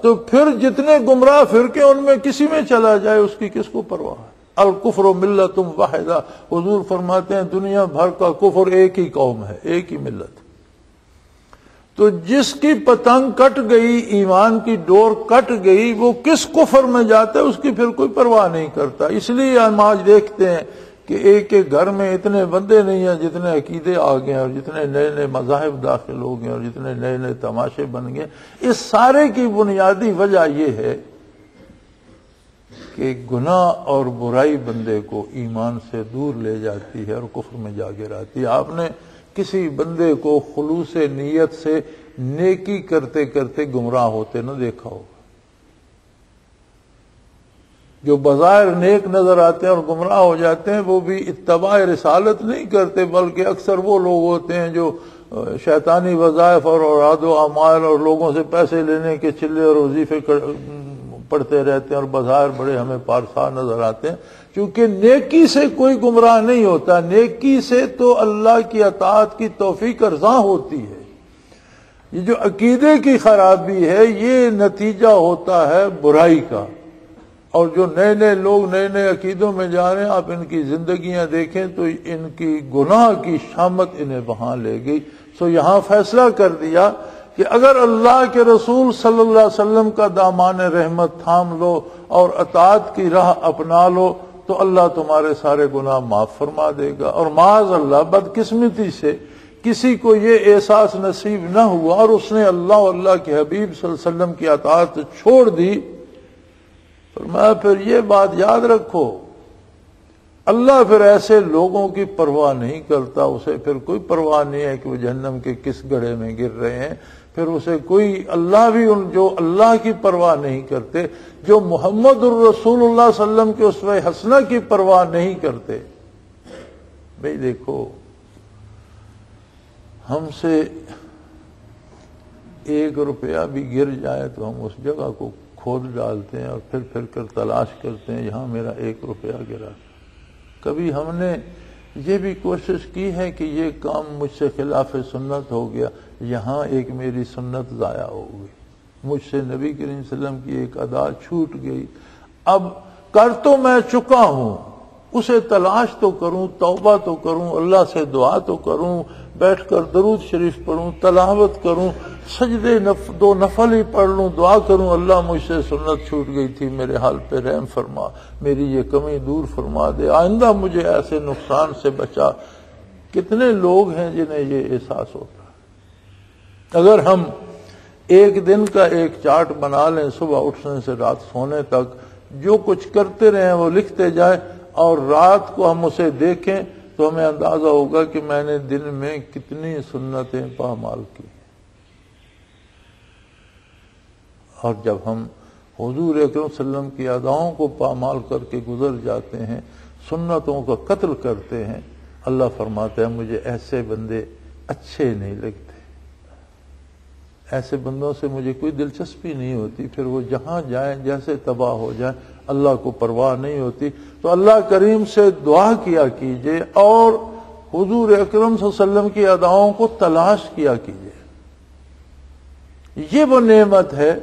تو پھر جتنے گمراہ فرقے ان میں کسی میں چلا جائے اس کی کس کو پرواہ ہے؟ الکفر ملت واحدہ، حضور فرماتے ہیں دنیا بھر کا کفر ایک ہی قوم ہے، ایک ہی ملت۔ تو جس کی پتنگ کٹ گئی، ایمان کی ڈور کٹ گئی، وہ کس کفر میں جاتا ہے اس کی پھر کوئی پرواہ نہیں کرتا۔ اس لیے ہم آج دیکھتے ہیں کہ ایک ایک گھر میں اتنے بندے نہیں ہیں جتنے عقیدے آ گئے، اور جتنے نئے نئے مذاہب داخل ہو گئے، اور جتنے نئے نئے تماشے بن گئے۔ اس سارے کی بنیادی وجہ یہ ہے کہ گناہ اور برائی بندے کو ایمان سے دور لے جاتی ہے اور کفر میں جا گراتی ہے۔ آپ نے کسی بندے کو خلوص نیت سے نیکی کرتے کرتے گمراہ ہوتے نہ دیکھا ہوگا۔ جو بظاہر نیک نظر آتے ہیں اور گمراہ ہو جاتے ہیں وہ بھی اتباع رسالت نہیں کرتے، بلکہ اکثر وہ لوگ ہوتے ہیں جو شیطانی وظائف اور اوراد و اعمال اور لوگوں سے پیسے لینے کے چلے اور وظیفے پڑھتے رہتے ہیں، اور بظاہر بڑے ہمیں پارسا نظر آتے ہیں، کیونکہ نیکی سے کوئی گمراہ نہیں ہوتا۔ نیکی سے تو اللہ کی اطاعت کی توفیق ارزاں ہوتی ہے۔ یہ جو عقیدے کی خرابی ہے یہ نتیجہ ہوتا ہے برائی کا، اور جو نئے نئے لوگ نئے نئے عقیدوں میں جا رہے ہیں، آپ ان کی زندگیاں دیکھیں تو ان کی گناہ کی شامت انہیں وہاں لے گئی۔ سو یہاں فیصلہ کر دیا کہ اگر اللہ کے رسول صلی اللہ علیہ وسلم کا دامان رحمت تھام لو اور اطاعت کی راہ اپنا لو تو اللہ تمہارے سارے گناہ معاف فرما دے گا۔ اور معاذ اللہ بدقسمتی سے کسی کو یہ احساس نصیب نہ ہوا اور اس نے اللہ اور اللہ کے حبیب صلی اللہ علیہ وسلم کی اطاعت چھوڑ دی، فرمایا پھر یہ بات یاد رکھو، اللہ پھر ایسے لوگوں کی پرواہ نہیں کرتا، اسے پھر کوئی پرواہ نہیں ہے کہ وہ جہنم کے کس گڑھے میں گر رہے ہیں، پھر اسے کوئی اللہ بھی ان جو اللہ کی پرواہ نہیں کرتے، جو محمد الرسول اللہ صلی اللہ علیہ وسلم کے اسوہ حسنہ کی پرواہ نہیں کرتے۔ بھئی دیکھو، ہم سے 1 روپیہ بھی گر جائے تو ہم اس جگہ کو کھود ڈالتے ہیں اور پھر کر تلاش کرتے ہیں یہاں میرا 1 روپیہ گرا۔ کبھی ہم نے یہ بھی کوشش کی ہے کہ یہ کام مجھ سے خلاف سنت ہو گیا، یہاں ایک میری سنت ضائع ہو گئی، مجھ سے نبی کریم صلی اللہ علیہ وسلم کی ایک ادا چھوٹ گئی، اب کر تو میں چکا ہوں، اسے تلاش تو کروں، توبہ تو کروں، اللہ سے دعا تو کروں، بیٹھ کر درود شریف پڑھوں، تلاوت کروں، سجدے 2 نفل ہی پڑھ لوں، دعا کروں اللہ مجھ سے سنت چھوٹ گئی تھی، میرے حال پہ رحم فرما، میری یہ کمی دور فرما دے، آئندہ مجھے ایسے نقصان سے بچا۔ کتنے لوگ ہیں جنہیں یہ احساس ہوتا ہے؟ اگر ہم ایک دن کا ایک چارٹ بنا لیں، صبح اٹھنے سے رات سونے تک جو کچھ کرتے رہیں وہ لکھتے جائیں، اور رات کو ہم اسے دیکھیں تو ہمیں اندازہ ہوگا کہ میں نے دن میں کتنی سنتیں پامال کی. اور جب ہم حضور اکرم صلی اللہ علیہ وسلم کی اداؤں کو پامال کر کے گزر جاتے ہیں، سنتوں کا قتل کرتے ہیں، اللہ فرماتا ہے مجھے ایسے بندے اچھے نہیں لگتے، ایسے بندوں سے مجھے کوئی دلچسپی نہیں ہوتی، پھر وہ جہاں جائیں جیسے تباہ ہو جائیں اللہ کو پرواہ نہیں ہوتی. تو اللہ کریم سے دعا کیا کیجئے اور حضور اکرم صلی اللہ علیہ وسلم کی اداؤں کو تلاش کیا کیجئے. یہ وہ نعمت ہے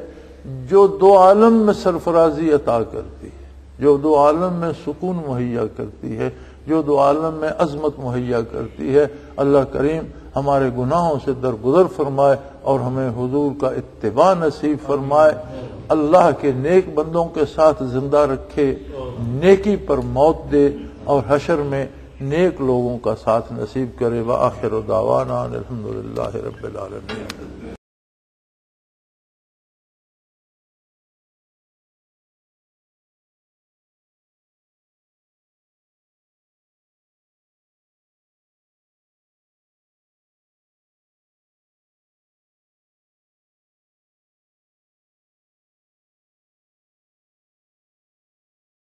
جو دو عالم میں سرفرازی عطا کرتی ہے، جو دو عالم میں سکون مہیا کرتی ہے، جو دو عالم میں عظمت مہیا کرتی ہے. اللہ کریم ہمارے گناہوں سے درگزر فرمائے اور ہمیں حضور کا اتباع نصیب فرمائے. اللہ کے نیک بندوں کے ساتھ زندہ رکھے، نیکی پر موت دے اور حشر میں نیک لوگوں کا ساتھ نصیب کرے. وآخر دعوانا الحمدللہ رب العالمین.